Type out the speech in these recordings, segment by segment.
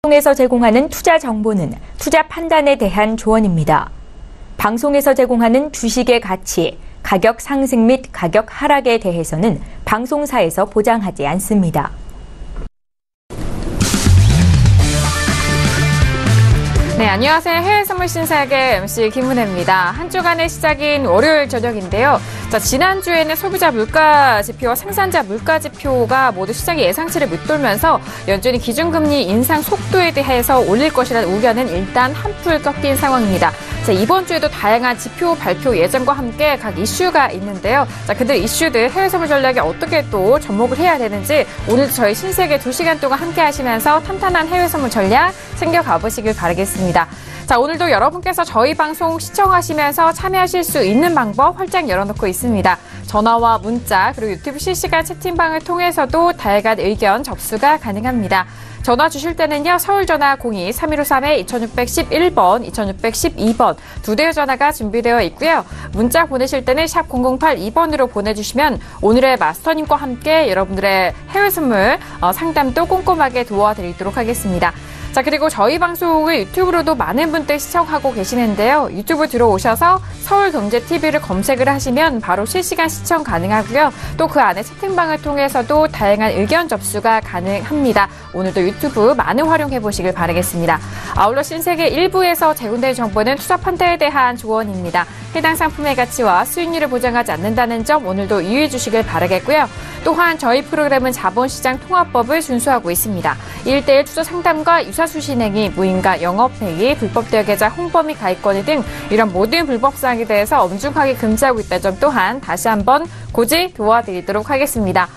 방송에서 제공하는 투자 정보는 투자 판단에 대한 조언입니다. 방송에서 제공하는 주식의 가치, 가격 상승 및 가격 하락에 대해서는 방송사에서 보장하지 않습니다. 네, 안녕하세요. 해외선물 신사역의 MC 김은혜입니다. 한 주간의 시작인 월요일 저녁인데요. 자, 지난주에는 소비자 물가 지표와 생산자 물가 지표가 모두 시장의 예상치를 밑돌면서 연준이 기준금리 인상 속도에 대해서 올릴 것이라는 우려는 일단 한풀 꺾인 상황입니다. 자, 이번 주에도 다양한 지표 발표 예정과 함께 각 이슈가 있는데요. 자, 그들 이슈들 해외선물 전략에 어떻게 또 접목을 해야 되는지 오늘도 저희 신세계 2시간 동안 함께 하시면서 탄탄한 해외선물 전략 챙겨가 보시길 바라겠습니다. 자, 오늘도 여러분께서 저희 방송 시청하시면서 참여하실 수 있는 방법 활짝 열어놓고 있습니다. 전화와 문자 그리고 유튜브 실시간 채팅방을 통해서도 다양한 의견 접수가 가능합니다. 전화 주실 때는요. 서울전화 02-3113-2611번, 2612번 두 대의 전화가 준비되어 있고요. 문자 보내실 때는 샵 0082번으로 보내주시면 오늘의 마스터님과 함께 여러분들의 해외 선물 상담도 꼼꼼하게 도와드리도록 하겠습니다. 자, 그리고 저희 방송을 유튜브로도 많은 분들 시청하고 계시는데요. 유튜브 들어오셔서 서울경제TV를 검색을 하시면 바로 실시간 시청 가능하고요. 또 그 안에 채팅방을 통해서도 다양한 의견 접수가 가능합니다. 오늘도 유튜브 많은 활용해 보시길 바라겠습니다. 아울러 신세계 1부에서 제공된 정보는 투자 판단에 대한 조언입니다. 해당 상품의 가치와 수익률을 보장하지 않는다는 점 오늘도 유의해 주시길 바라겠고요. 또한 저희 프로그램은 자본시장 통합법을 준수하고 있습니다. 1:1 투자 상담과 유사수 신행위, 무인가 영업행위, 불법 대여 계좌 홍보미 가입권의 등 이런 모든 불법 사항에 대해서 엄중하게 금지하고 있다는 점 또한 다시 한번 고지 도와드리도록 하겠습니다.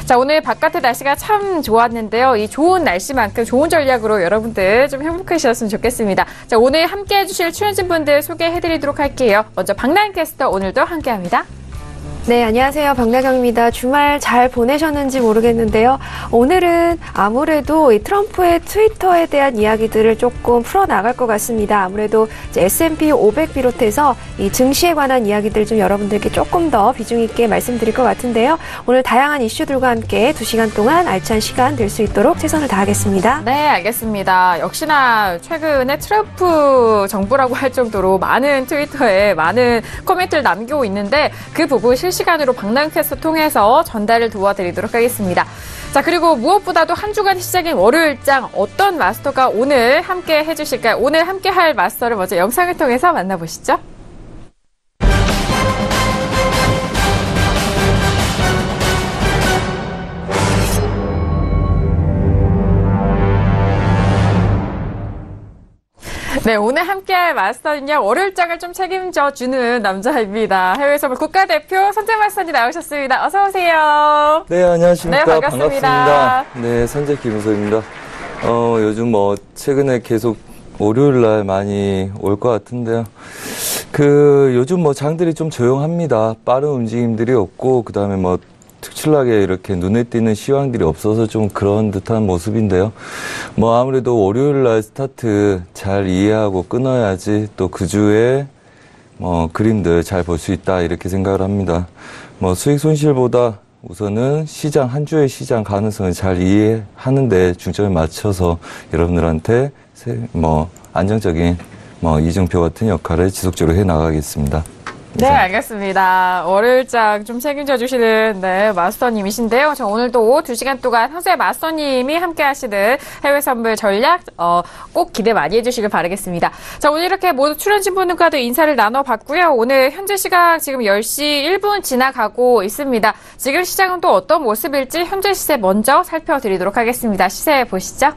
자, 오늘 바깥의 날씨가 참 좋았는데요. 이 좋은 날씨만큼 좋은 전략으로 여러분들 좀 행복하셨으면 좋겠습니다. 자, 오늘 함께 해주실 출연진분들 소개해드리도록 할게요. 먼저 박나영 캐스터 오늘도 함께합니다. 네, 안녕하세요. 박나경입니다. 주말 잘 보내셨는지 모르겠는데요. 오늘은 아무래도 이 트럼프의 트위터에 대한 이야기들을 조금 풀어나갈 것 같습니다. 아무래도 이제 S&P 500 비롯해서 이 증시에 관한 이야기들 좀 여러분들께 조금 더 비중 있게 말씀드릴 것 같은데요. 오늘 다양한 이슈들과 함께 2시간 동안 알찬 시간 될 수 있도록 최선을 다하겠습니다. 네, 알겠습니다. 역시나 최근에 트럼프 정부라고 할 정도로 많은 트위터에 많은 코멘트를 남기고 있는데 그 부분 실시간으로 박나영 캐스터 통해서 전달을 도와드리도록 하겠습니다. 자, 그리고 무엇보다도 한 주간 시작인 월요일장 어떤 마스터가 오늘 함께 해주실까요? 오늘 함께 할 마스터를 먼저 영상을 통해서 만나보시죠. 네, 오늘 함께할 마스터는요, 월요일장을 좀 책임져주는 남자입니다. 해외선물 국가대표 선재 마스터님 나오셨습니다. 어서오세요. 네, 안녕하십니까. 네, 반갑습니다. 네, 선재 김우석입니다. 요즘 최근에 계속 월요일날 많이 올 것 같은데요. 요즘 장들이 좀 조용합니다. 빠른 움직임들이 없고, 그 다음에 특출나게 이렇게 눈에 띄는 시황들이 없어서 좀 그런 듯한 모습인데요. 아무래도 월요일 날 스타트 잘 이해하고 끊어야지 또 그 주에 그림들 잘 볼 수 있다 이렇게 생각을 합니다. 수익 손실보다 우선은 한 주의 시장 가능성을 잘 이해하는 데 중점을 맞춰서 여러분들한테 안정적인 이정표 같은 역할을 지속적으로 해 나가겠습니다. 네, 알겠습니다. 월요일장 좀 책임져 주시는 마스터님이신데요. 저 오늘도 2시간 동안 현재 마스터님이 함께 하시는 해외 선물 전략 꼭 기대 많이 해주시길 바라겠습니다. 자, 오늘 이렇게 모두 출연진분들과도 인사를 나눠봤고요. 오늘 현재 시각 지금 10시 1분 지나가고 있습니다. 지금 시장은 또 어떤 모습일지 현재 시세 먼저 살펴드리도록 하겠습니다. 시세 보시죠.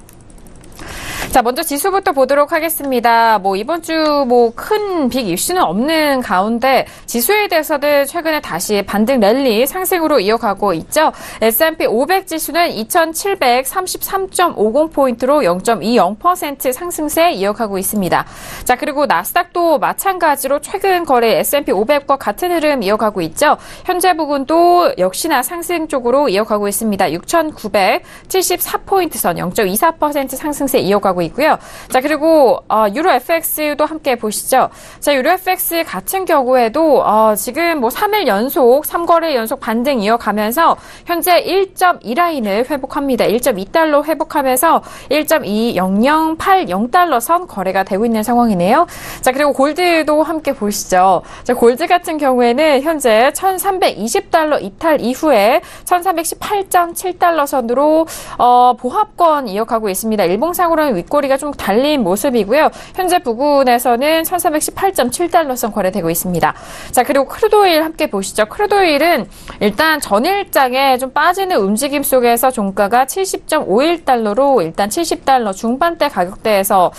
자, 먼저 지수부터 보도록 하겠습니다. 이번 주 큰 빅 이슈는 없는 가운데 지수에 대해서는 최근에 다시 반등 랠리 상승으로 이어가고 있죠. S&P 500 지수는 2733.50포인트로 0.20% 상승세 이어가고 있습니다. 자, 그리고 나스닥도 마찬가지로 최근 거래 S&P 500과 같은 흐름 이어가고 있죠. 현재 부근도 역시나 상승 쪽으로 이어가고 있습니다. 6,974포인트 선 0.24% 상승세 이어가고 나오고 있고요. 자, 그리고 유로 FX도 함께 보시죠. 자, 유로 FX 같은 경우에도 지금 뭐 3일 연속 3거래 연속 반등 이어가면서 현재 1.2라인을 회복합니다. 1.2달러 회복하면서 1.20080달러 선 거래가 되고 있는 상황이네요. 자, 그리고 골드도 함께 보시죠. 자, 골드 같은 경우에는 현재 1320달러 이탈 이후에 1318.7달러 선으로 보합권 이어가고 있습니다. 일봉상으로는 윗꼬리가 좀 달린 모습이고요. 현재 부근에서는 1318.7달러 선 거래되고 있습니다. 자, 그리고 크루드오일 함께 보시죠. 크루드오일은 일단 전일장에 좀 빠지는 움직임 속에서 종가가 70.51달러로 일단 70달러 중반대 가격대에서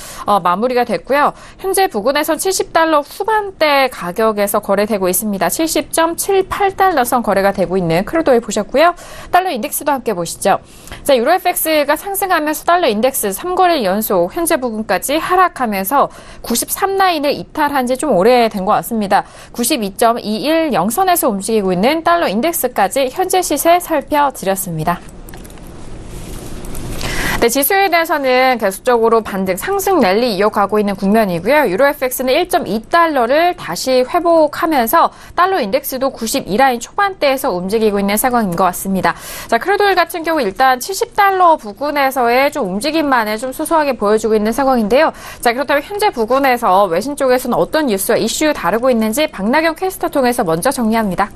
마무리가 됐고요. 현재 부근에선 70달러 후반대 가격에서 거래되고 있습니다. 70.78달러 선 거래가 되고 있는 크루드오일 보셨고요. 달러 인덱스도 함께 보시죠. 자, 유로 FX가 상승하면서 달러 인덱스 3거래 연속 현재 부근까지 하락하면서 93라인을 이탈한 지 좀 오래된 것 같습니다. 92.210선에서 움직이고 있는 달러 인덱스까지 현재 시세 살펴드렸습니다. 네, 지수에 대해서는 계속적으로 반등 상승 랠리 이어가고 있는 국면이고요. 유로 FX는 1.2달러를 다시 회복하면서 달러 인덱스도 92라인 초반대에서 움직이고 있는 상황인 것 같습니다. 자, 크루드오일 같은 경우 일단 70달러 부근에서의 좀 움직임만을 좀 소소하게 보여주고 있는 상황인데요. 자, 그렇다면 현재 부근에서 외신 쪽에서는 어떤 뉴스와 이슈 다루고 있는지 박나경 캐스터 통해서 먼저 정리합니다.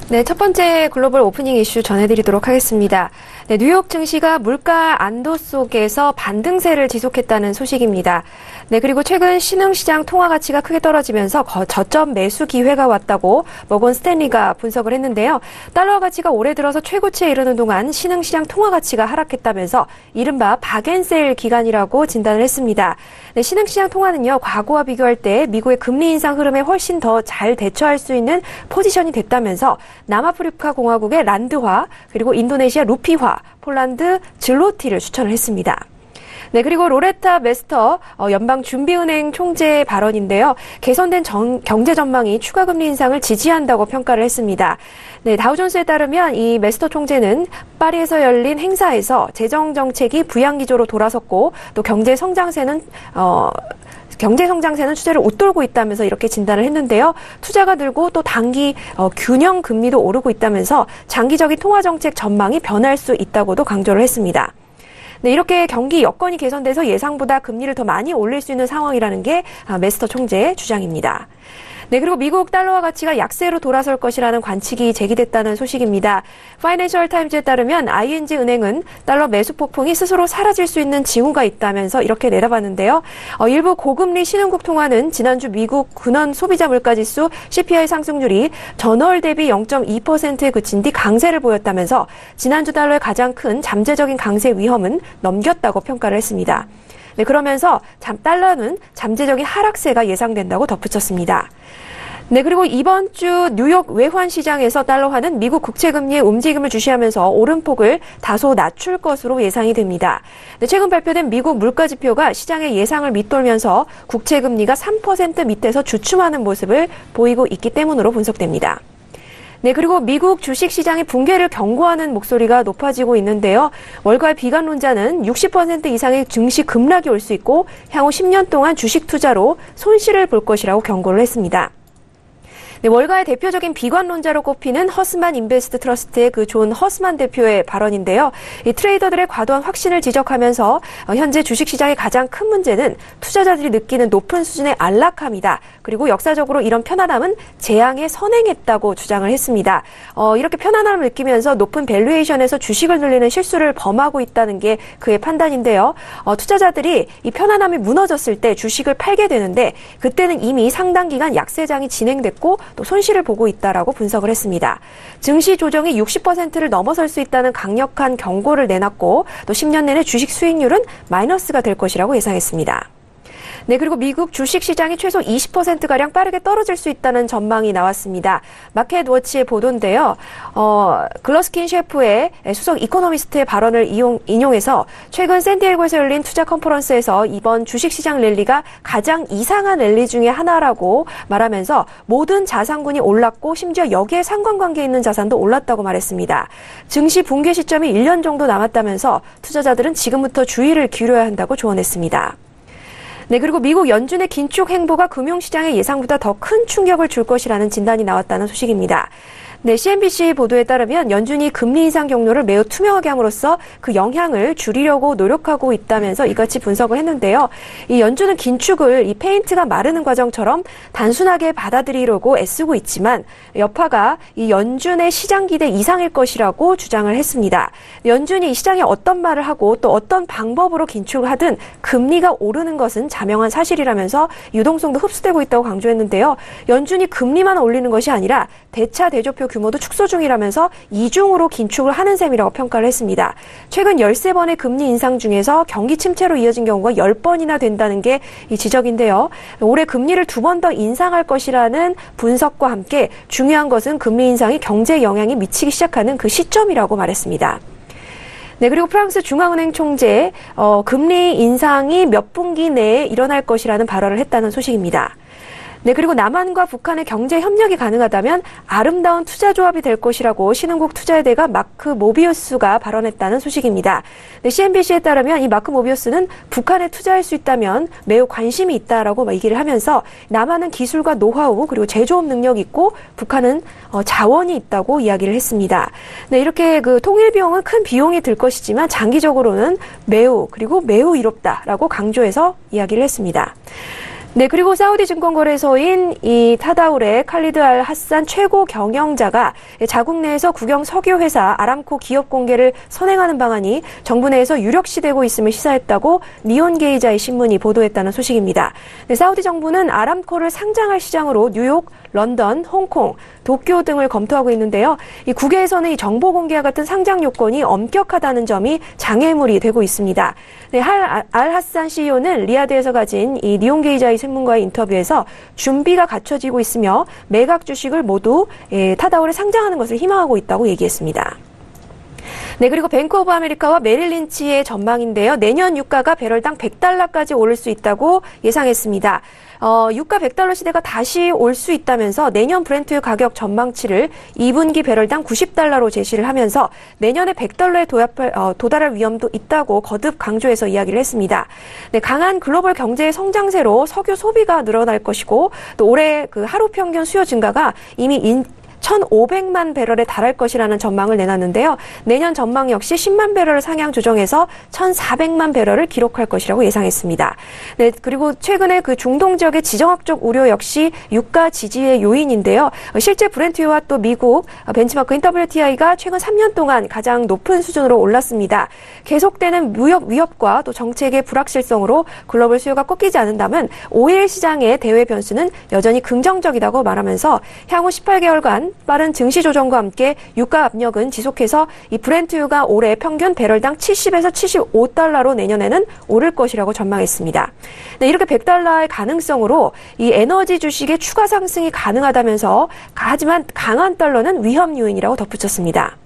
네, 첫 번째 글로벌 오프닝 이슈 전해드리도록 하겠습니다. 네, 뉴욕 증시가 물가 안도 속에서 반등세를 지속했다는 소식입니다. 네, 그리고 최근 신흥시장 통화 가치가 크게 떨어지면서 저점 매수 기회가 왔다고 모건 스탠리가 분석을 했는데요. 달러 가치가 올해 들어서 최고치에 이르는 동안 신흥시장 통화 가치가 하락했다면서 이른바 박앤셀 기간이라고 진단을 했습니다. 네, 신흥시장 통화는요, 과거와 비교할 때 미국의 금리 인상 흐름에 훨씬 더 잘 대처할 수 있는 포지션이 됐다면서 남아프리카 공화국의 란드화, 그리고 인도네시아 루피화, 폴란드 질로티를 추천을 했습니다. 네, 그리고 로레타 메스터 연방준비은행 총재 발언인데요. 개선된 경제 전망이 추가 금리 인상을 지지한다고 평가를 했습니다. 네, 다우존스에 따르면 이 메스터 총재는 파리에서 열린 행사에서 재정 정책이 부양 기조로 돌아섰고 또 경제 성장세는 추세를 웃돌고 있다면서 이렇게 진단을 했는데요. 투자가 늘고 또 단기 균형 금리도 오르고 있다면서 장기적인 통화 정책 전망이 변할 수 있다고도 강조를 했습니다. 네, 이렇게 경기 여건이 개선돼서 예상보다 금리를 더 많이 올릴 수 있는 상황이라는 게 메스터 총재의 주장입니다. 네, 그리고 미국 달러화 가치가 약세로 돌아설 것이라는 관측이 제기됐다는 소식입니다. 파이낸셜 타임즈에 따르면 ING 은행은 달러 매수 폭풍이 스스로 사라질 수 있는 징후가 있다면서 이렇게 내다봤는데요. 일부 고금리 신흥국 통화는 지난주 미국 근원 소비자 물가지수 CPI 상승률이 전월 대비 0.2%에 그친 뒤 강세를 보였다면서 지난주 달러의 가장 큰 잠재적인 강세 위험은 넘겼다고 평가를 했습니다. 네, 그러면서 달러는 잠재적인 하락세가 예상된다고 덧붙였습니다. 네, 그리고 이번 주 뉴욕 외환 시장에서 달러화는 미국 국채금리의 움직임을 주시하면서 오름폭을 다소 낮출 것으로 예상이 됩니다. 네, 최근 발표된 미국 물가지표가 시장의 예상을 밑돌면서 국채금리가 3% 밑에서 주춤하는 모습을 보이고 있기 때문으로 분석됩니다. 네, 그리고 미국 주식시장의 붕괴를 경고하는 목소리가 높아지고 있는데요. 월가의 비관론자는 60% 이상의 증시 급락이 올 수 있고 향후 10년 동안 주식 투자로 손실을 볼 것이라고 경고를 했습니다. 네, 월가의 대표적인 비관론자로 꼽히는 허스만 인베스트 트러스트의 그 존 허스만 대표의 발언인데요. 이 트레이더들의 과도한 확신을 지적하면서 현재 주식시장의 가장 큰 문제는 투자자들이 느끼는 높은 수준의 안락함이다. 그리고 역사적으로 이런 편안함은 재앙에 선행했다고 주장을 했습니다. 이렇게 편안함을 느끼면서 높은 밸류에이션에서 주식을 늘리는 실수를 범하고 있다는 게 그의 판단인데요. 투자자들이 이 편안함이 무너졌을 때 주식을 팔게 되는데 그때는 이미 상당 기간 약세장이 진행됐고 또 손실을 보고 있다라고 분석을 했습니다. 증시 조정이 60%를 넘어설 수 있다는 강력한 경고를 내놨고 또 10년 내내 주식 수익률은 마이너스가 될 것이라고 예상했습니다. 네, 그리고 미국 주식 시장이 최소 20%가량 빠르게 떨어질 수 있다는 전망이 나왔습니다. 마켓워치의 보도인데요. 글러스킨 셰프의 수석 이코노미스트의 발언을 인용해서 최근 샌디에고에서 열린 투자 컨퍼런스에서 이번 주식 시장 랠리가 가장 이상한 랠리 중에 하나라고 말하면서 모든 자산군이 올랐고 심지어 여기에 상관관계 있는 자산도 올랐다고 말했습니다. 증시 붕괴 시점이 1년 정도 남았다면서 투자자들은 지금부터 주의를 기울여야 한다고 조언했습니다. 네, 그리고 미국 연준의 긴축 행보가 금융시장의 예상보다 더 큰 충격을 줄 것이라는 진단이 나왔다는 소식입니다. 네, CNBC 보도에 따르면 연준이 금리 인상 경로를 매우 투명하게 함으로써 그 영향을 줄이려고 노력하고 있다면서 이같이 분석을 했는데요. 이 연준은 긴축을 이 페인트가 마르는 과정처럼 단순하게 받아들이려고 애쓰고 있지만 여파가 이 연준의 시장 기대 이상일 것이라고 주장을 했습니다. 연준이 이 시장에 어떤 말을 하고 또 어떤 방법으로 긴축을 하든 금리가 오르는 것은 자명한 사실이라면서 유동성도 흡수되고 있다고 강조했는데요. 연준이 금리만 올리는 것이 아니라 대차 대조표 규모도 축소 중이라면서 이중으로 긴축을 하는 셈이라고 평가를 했습니다. 최근 13번의 금리 인상 중에서 경기 침체로 이어진 경우가 10번이나 된다는 게 이 지적인데요. 올해 금리를 2번 더 인상할 것이라는 분석과 함께 중요한 것은 금리 인상이 경제에 영향이 미치기 시작하는 그 시점이라고 말했습니다. 네, 그리고 프랑스 중앙은행 총재 금리 인상이 몇 분기 내에 일어날 것이라는 발언을 했다는 소식입니다. 네, 그리고 남한과 북한의 경제 협력이 가능하다면 아름다운 투자 조합이 될 것이라고 신흥국 투자의 대가 마크 모비우스가 발언했다는 소식입니다. 네, CNBC에 따르면 이 마크 모비우스는 북한에 투자할 수 있다면 매우 관심이 있다라고 얘기를 하면서 남한은 기술과 노하우 그리고 제조업 능력이 있고 북한은 자원이 있다고 이야기를 했습니다. 네, 이렇게 그 통일 비용은 큰 비용이 들 것이지만 장기적으로는 매우 이롭다라고 강조해서 이야기를 했습니다. 네, 그리고 사우디 증권거래소인 이 타다울의 칼리드 알 하산 최고 경영자가 자국 내에서 국영 석유회사 아람코 기업 공개를 선행하는 방안이 정부 내에서 유력시되고 있음을 시사했다고 니온게이자의 신문이 보도했다는 소식입니다. 네, 사우디 정부는 아람코를 상장할 시장으로 뉴욕, 런던, 홍콩, 도쿄 등을 검토하고 있는데요. 이 국외에서는 이 정보 공개와 같은 상장 요건이 엄격하다는 점이 장애물이 되고 있습니다. 네, 알 하산 CEO는 리야드에서 가진 이 니온게이자의 신문과의 인터뷰에서 준비가 갖춰지고 있으며 매각 주식을 모두 타다울에 상장하는 것을 희망하고 있다고 얘기했습니다. 네, 그리고 뱅크 오브 아메리카와 메릴 린치의 전망인데요. 내년 유가가 배럴당 $100까지 오를 수 있다고 예상했습니다. 유가 $100 시대가 다시 올 수 있다면서 내년 브렌트유 가격 전망치를 2분기 배럴당 $90로 제시를 하면서 내년에 $100에 도달할 위험도 있다고 거듭 강조해서 이야기를 했습니다. 네, 강한 글로벌 경제의 성장세로 석유 소비가 늘어날 것이고 또 올해 그 하루 평균 수요 증가가 이미 1,500만 배럴에 달할 것이라는 전망을 내놨는데요. 내년 전망 역시 10만 배럴을 상향 조정해서 1,400만 배럴을 기록할 것이라고 예상했습니다. 네, 그리고 최근에 그 중동 지역의 지정학적 우려 역시 유가 지지의 요인인데요. 실제 브렌트유와 또 미국 벤치마크인 WTI가 최근 3년 동안 가장 높은 수준으로 올랐습니다. 계속되는 무역 위협과 또 정책의 불확실성으로 글로벌 수요가 꺾이지 않는다면 오일 시장의 대외 변수는 여전히 긍정적이라고 말하면서 향후 18개월간 빠른 증시 조정과 함께 유가 압력은 지속해서 이 브렌트유가 올해 평균 배럴당 70에서 $75로 내년에는 오를 것이라고 전망했습니다. 네, 이렇게 $100의 가능성으로 이 에너지 주식의 추가 상승이 가능하다면서 하지만 강한 달러는 위험 요인이라고 덧붙였습니다.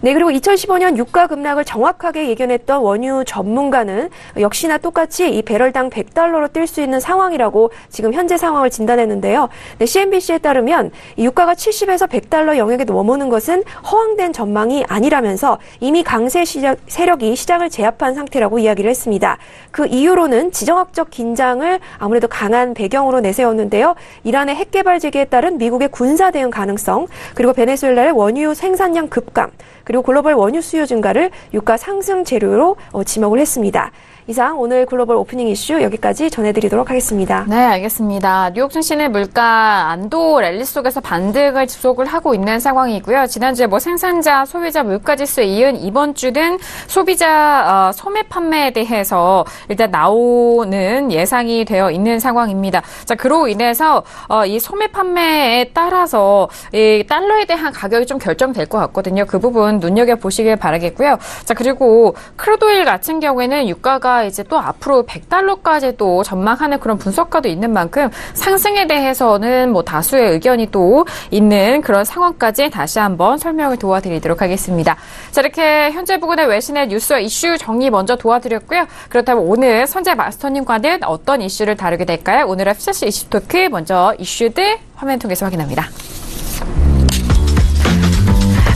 네, 그리고 2015년 유가 급락을 정확하게 예견했던 원유 전문가는 역시나 똑같이 이 배럴당 $100로 뛸 수 있는 상황이라고 지금 현재 상황을 진단했는데요. 네, CNBC에 따르면 이 유가가 70에서 $100 영역에 머무는 것은 허황된 전망이 아니라면서 이미 강세 세력이 시장을 제압한 상태라고 이야기를 했습니다. 그 이유로는 지정학적 긴장을 아무래도 강한 배경으로 내세웠는데요. 이란의 핵 개발 재개에 따른 미국의 군사 대응 가능성, 그리고 베네수엘라의 원유 생산량 급감, 그리고 글로벌 원유 수요 증가를 유가 상승 재료로 지목을 했습니다. 이상 오늘 글로벌 오프닝 이슈 여기까지 전해드리도록 하겠습니다. 네, 알겠습니다. 뉴욕 증시는 물가 안도 랠리 속에서 반등을 지속을 하고 있는 상황이고요. 지난주에 생산자, 소비자 물가지수에 이은 이번 주는 소비자 소매 판매에 대해서 일단 나오는 예상이 되어 있는 상황입니다. 자, 그로 인해서 이 소매 판매에 따라서 이 달러에 대한 가격이 좀 결정될 것 같거든요. 그 부분 눈여겨보시길 바라겠고요. 자, 그리고 크루드 오일 같은 경우에는 유가가 달러가 이제 또 앞으로 100달러까지도 전망하는 그런 분석가도 있는 만큼 상승에 대해서는 뭐 다수의 의견이 또 있는 그런 상황까지 다시 한번 설명을 도와드리도록 하겠습니다. 자, 이렇게 현재 부근의 외신의 뉴스와 이슈 정리 먼저 도와드렸고요. 그렇다면 오늘 선재 마스터님과는 어떤 이슈를 다루게 될까요? 오늘의 퓨처스 이슈 토크 먼저 이슈들 화면 통해서 확인합니다.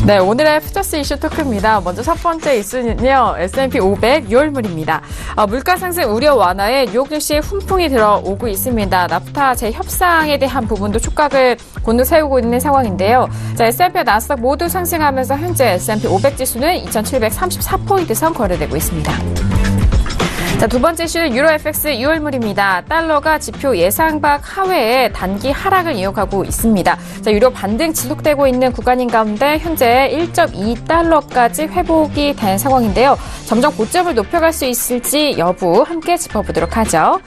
네, 오늘의 퓨처스 이슈 토크입니다. 먼저 첫 번째 이슈는요, S&P 500 6월물입니다. 물가 상승 우려 완화에 뉴욕 증시에 훈풍이 들어오고 있습니다. 나프타 재협상에 대한 부분도 촉각을 곤두 세우고 있는 상황인데요. 자, S&P와 나스닥 모두 상승하면서 현재 S&P 500 지수는 2,734포인트 선 거래되고 있습니다. 자, 두 번째 이슈는 유로 FX 6월물입니다. 달러가 지표 예상 밖 하회에 단기 하락을 이어가고 있습니다. 자, 유로 반등 지속되고 있는 구간인 가운데 현재 1.2달러까지 회복이 된 상황인데요. 점점 고점을 높여갈 수 있을지 여부 함께 짚어보도록 하죠.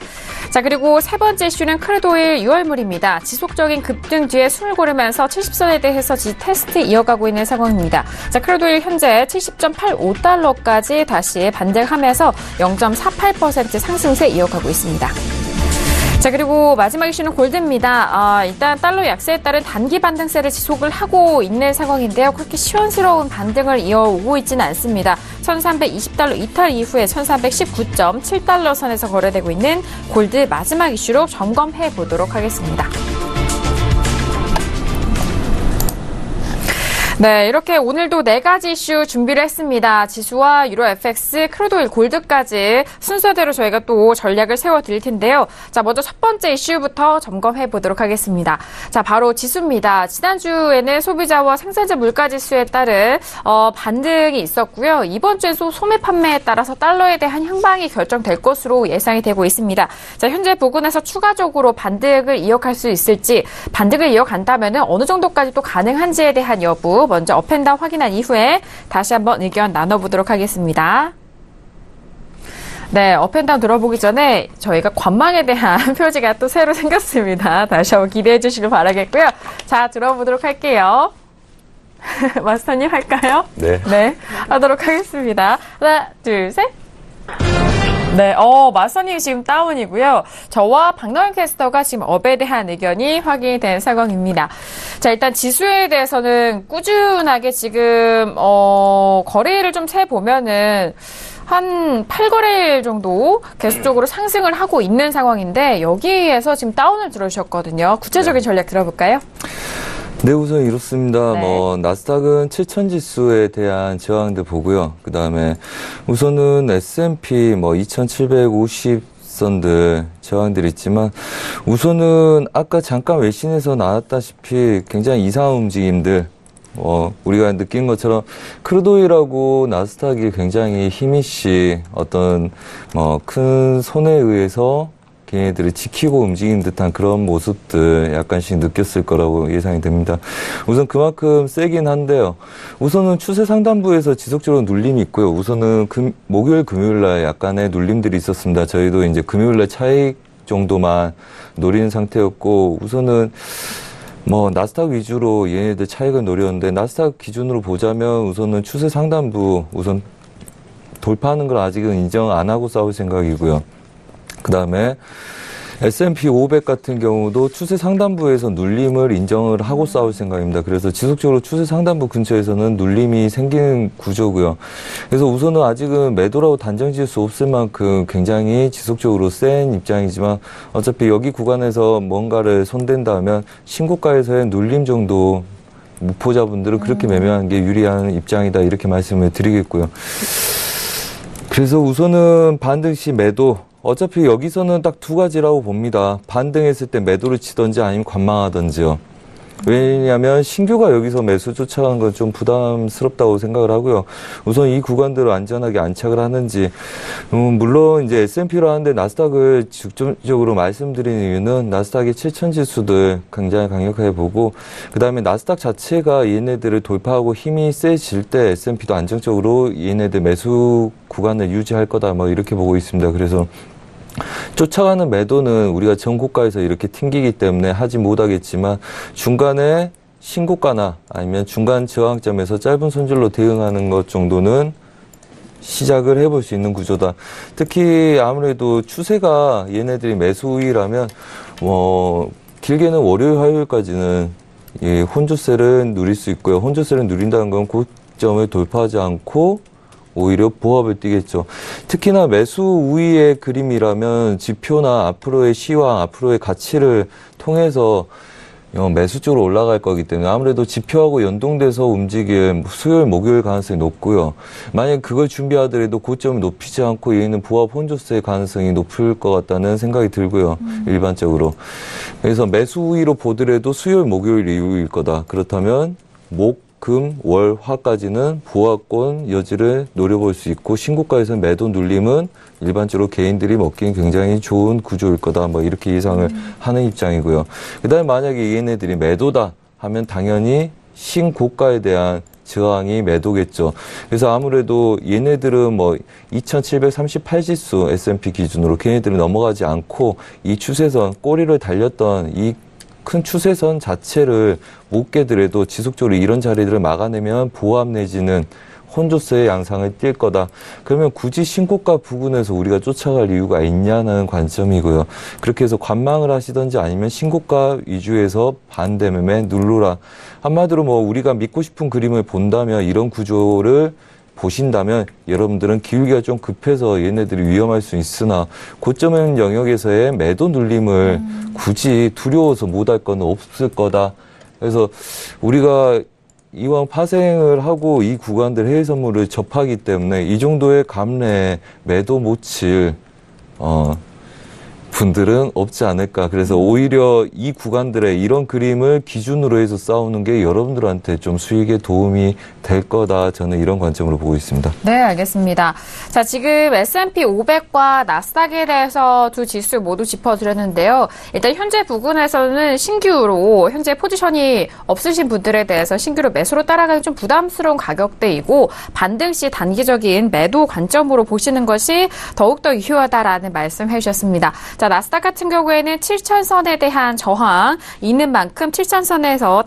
자, 그리고 세 번째 이슈는 크루드오일 6월물입니다. 지속적인 급등 뒤에 숨을 고르면서 70선에 대해서 테스트 이어가고 있는 상황입니다. 자, 크루드오일 현재 70.85달러까지 다시 반등하면서 0.48% 상승세 이어가고 있습니다. 자, 그리고 마지막 이슈는 골드입니다. 일단 달러 약세에 따른 단기 반등세를 지속을 하고 있는 상황인데요. 그렇게 시원스러운 반등을 이어오고 있지는 않습니다. 1320달러 이탈 이후에 1319.7달러 선에서 거래되고 있는 골드 마지막 이슈로 점검해 보도록 하겠습니다. 네, 이렇게 오늘도 4가지 이슈 준비를 했습니다. 지수와 유로 FX, 크루드오일, 골드까지 순서대로 저희가 또 전략을 세워드릴 텐데요. 자, 먼저 첫 번째 이슈부터 점검해 보도록 하겠습니다. 자, 바로 지수입니다. 지난주에는 소비자와 생산자 물가지수에 따른 반등이 있었고요. 이번 주에 소매 판매에 따라서 달러에 대한 향방이 결정될 것으로 예상이 되고 있습니다. 자, 현재 부근에서 추가적으로 반등을 이어갈 수 있을지, 반등을 이어간다면 어느 정도까지 또 가능한지에 대한 여부 먼저 업앤다운 확인한 이후에 다시 한번 의견 나눠보도록 하겠습니다. 네, 업앤다운 들어보기 전에 저희가 관망에 대한 표지가 또 새로 생겼습니다. 다시 한번 기대해 주시길 바라겠고요. 자, 들어보도록 할게요. 마스터님 할까요? 네. 네, 하도록 하겠습니다. 하나, 둘, 셋. 네, 마스터님이 지금 다운이고요. 저와 박나영 캐스터가 지금 업에 대한 의견이 확인이 된 상황입니다. 자, 일단 지수에 대해서는 꾸준하게 지금, 거래일을 좀 세보면은, 한 8거래일 정도 계속적으로 상승을 하고 있는 상황인데, 여기에서 지금 다운을 들어주셨거든요. 구체적인 전략 들어볼까요? 네, 우선 이렇습니다. 네. 나스닥은 7000 지수에 대한 저항들 보고요. 그 다음에 우선은 S&P 2750선들 저항들이 있지만 우선은 아까 잠깐 외신에서 나왔다시피 굉장히 이상한 움직임들, 우리가 느낀 것처럼 크루드오일하고 나스닥이 굉장히 힘이씨 어떤 큰 손에 의해서 걔네들을 지키고 움직이는 듯한 그런 모습들 약간씩 느꼈을 거라고 예상이 됩니다. 우선 그만큼 세긴 한데요. 우선은 추세 상단부에서 지속적으로 눌림이 있고요. 우선은 목요일, 금요일 날 약간의 눌림들이 있었습니다. 저희도 이제 금요일 날 차익 정도만 노리는 상태였고, 우선은 나스닥 위주로 얘네들 차익을 노렸는데, 나스닥 기준으로 보자면 우선은 추세 상단부 우선 돌파하는 걸 아직은 인정 안 하고 싸울 생각이고요. 그 다음에 S&P 500 같은 경우도 추세 상단부에서 눌림을 인정을 하고 싸울 생각입니다. 그래서 지속적으로 추세 상단부 근처에서는 눌림이 생기는 구조고요. 그래서 우선은 아직은 매도라고 단정 지을 수 없을 만큼 굉장히 지속적으로 센 입장이지만, 어차피 여기 구간에서 뭔가를 손댄다면 신고가에서의 눌림 정도 무포자분들은 그렇게 매매하는 게 유리한 입장이다, 이렇게 말씀을 드리겠고요. 그래서 우선은 반등 시 매도, 어차피 여기서는 딱 두 가지라고 봅니다. 반등했을 때 매도를 치던지 아니면 관망하던지요. 왜냐하면 신규가 여기서 매수 쫓아가는 건 좀 부담스럽다고 생각을 하고요. 우선 이 구간들을 안전하게 안착을 하는지, 물론 이제 S&P로 하는데 나스닥을 중점적으로 말씀드리는 이유는 나스닥의 7000 지수들 굉장히 강력하게 보고, 그 다음에 나스닥 자체가 얘네들을 돌파하고 힘이 세질 때 S&P도 안정적으로 얘네들 매수 구간을 유지할 거다, 이렇게 보고 있습니다. 그래서 쫓아가는 매도는 우리가 전고가에서 이렇게 튕기기 때문에 하지 못하겠지만, 중간에 신고가나 아니면 중간 저항점에서 짧은 손절로 대응하는 것 정도는 시작을 해볼 수 있는 구조다. 특히 아무래도 추세가 얘네들이 매수 우위라면 길게는 월요일, 화요일까지는 혼조세를 누릴 수 있고요. 혼조세를 누린다는 건 고점을 돌파하지 않고 오히려 보합을 띄겠죠. 특히나 매수 우위의 그림이라면 지표나 앞으로의 시황, 앞으로의 가치를 통해서 매수 쪽으로 올라갈 거기 때문에 아무래도 지표하고 연동돼서 움직일 수요일, 목요일 가능성이 높고요. 만약 그걸 준비하더라도 고점을 높이지 않고 얘는 보합 혼조세 가능성이 높을 것 같다는 생각이 들고요. 일반적으로. 그래서 매수 우위로 보더라도 수요일, 목요일 이후일 거다. 그렇다면 금, 월, 화까지는 보합권 여지를 노려볼 수 있고 신고가에서 매도 눌림은 일반적으로 개인들이 먹기엔 굉장히 좋은 구조일 거다. 이렇게 예상을 하는 입장이고요. 그다음에 만약에 얘네들이 매도다 하면 당연히 신고가에 대한 저항이 매도겠죠. 그래서 아무래도 얘네들은 2738지수 S&P 기준으로 걔네들은 넘어가지 않고 이 추세선 꼬리를 달렸던 이 큰 추세선 자체를 못 깨더라도 지속적으로 이런 자리들을 막아내면 보합 내지는 혼조세의 양상을 띌 거다. 그러면 굳이 신고가 부근에서 우리가 쫓아갈 이유가 있냐는 관점이고요. 그렇게 해서 관망을 하시든지 아니면 신고가 위주에서 반대매매 누르라. 한마디로 우리가 믿고 싶은 그림을 본다면 이런 구조를 보신다면 여러분들은 기울기가 좀 급해서 얘네들이 위험할 수 있으나 고점 영역에서의 매도 눌림을 굳이 두려워서 못할 건 없을 거다. 그래서 우리가 이왕 파생을 하고 이 구간들 해외 선물을 접하기 때문에 이 정도의 감내에 매도 못 칠 분들은 없지 않을까. 그래서 오히려 이 구간들의 이런 그림을 기준으로 해서 싸우는 게 여러분들한테 좀 수익에 도움이 될 거다. 저는 이런 관점으로 보고 있습니다. 네, 알겠습니다. 자, 지금 S&P 500과 나스닥에 대해서 두 지수 모두 짚어드렸는데요. 일단 현재 부근에서는 신규로 현재 포지션이 없으신 분들에 대해서 신규로 매수로 따라가는 좀 부담스러운 가격대이고 반등 시 단기적인 매도 관점으로 보시는 것이 더욱더 유효하다라는 말씀 해주셨습니다. 자, 나스닥 같은 경우에는 7,000선에 대한 저항 있는 만큼 7,000선에서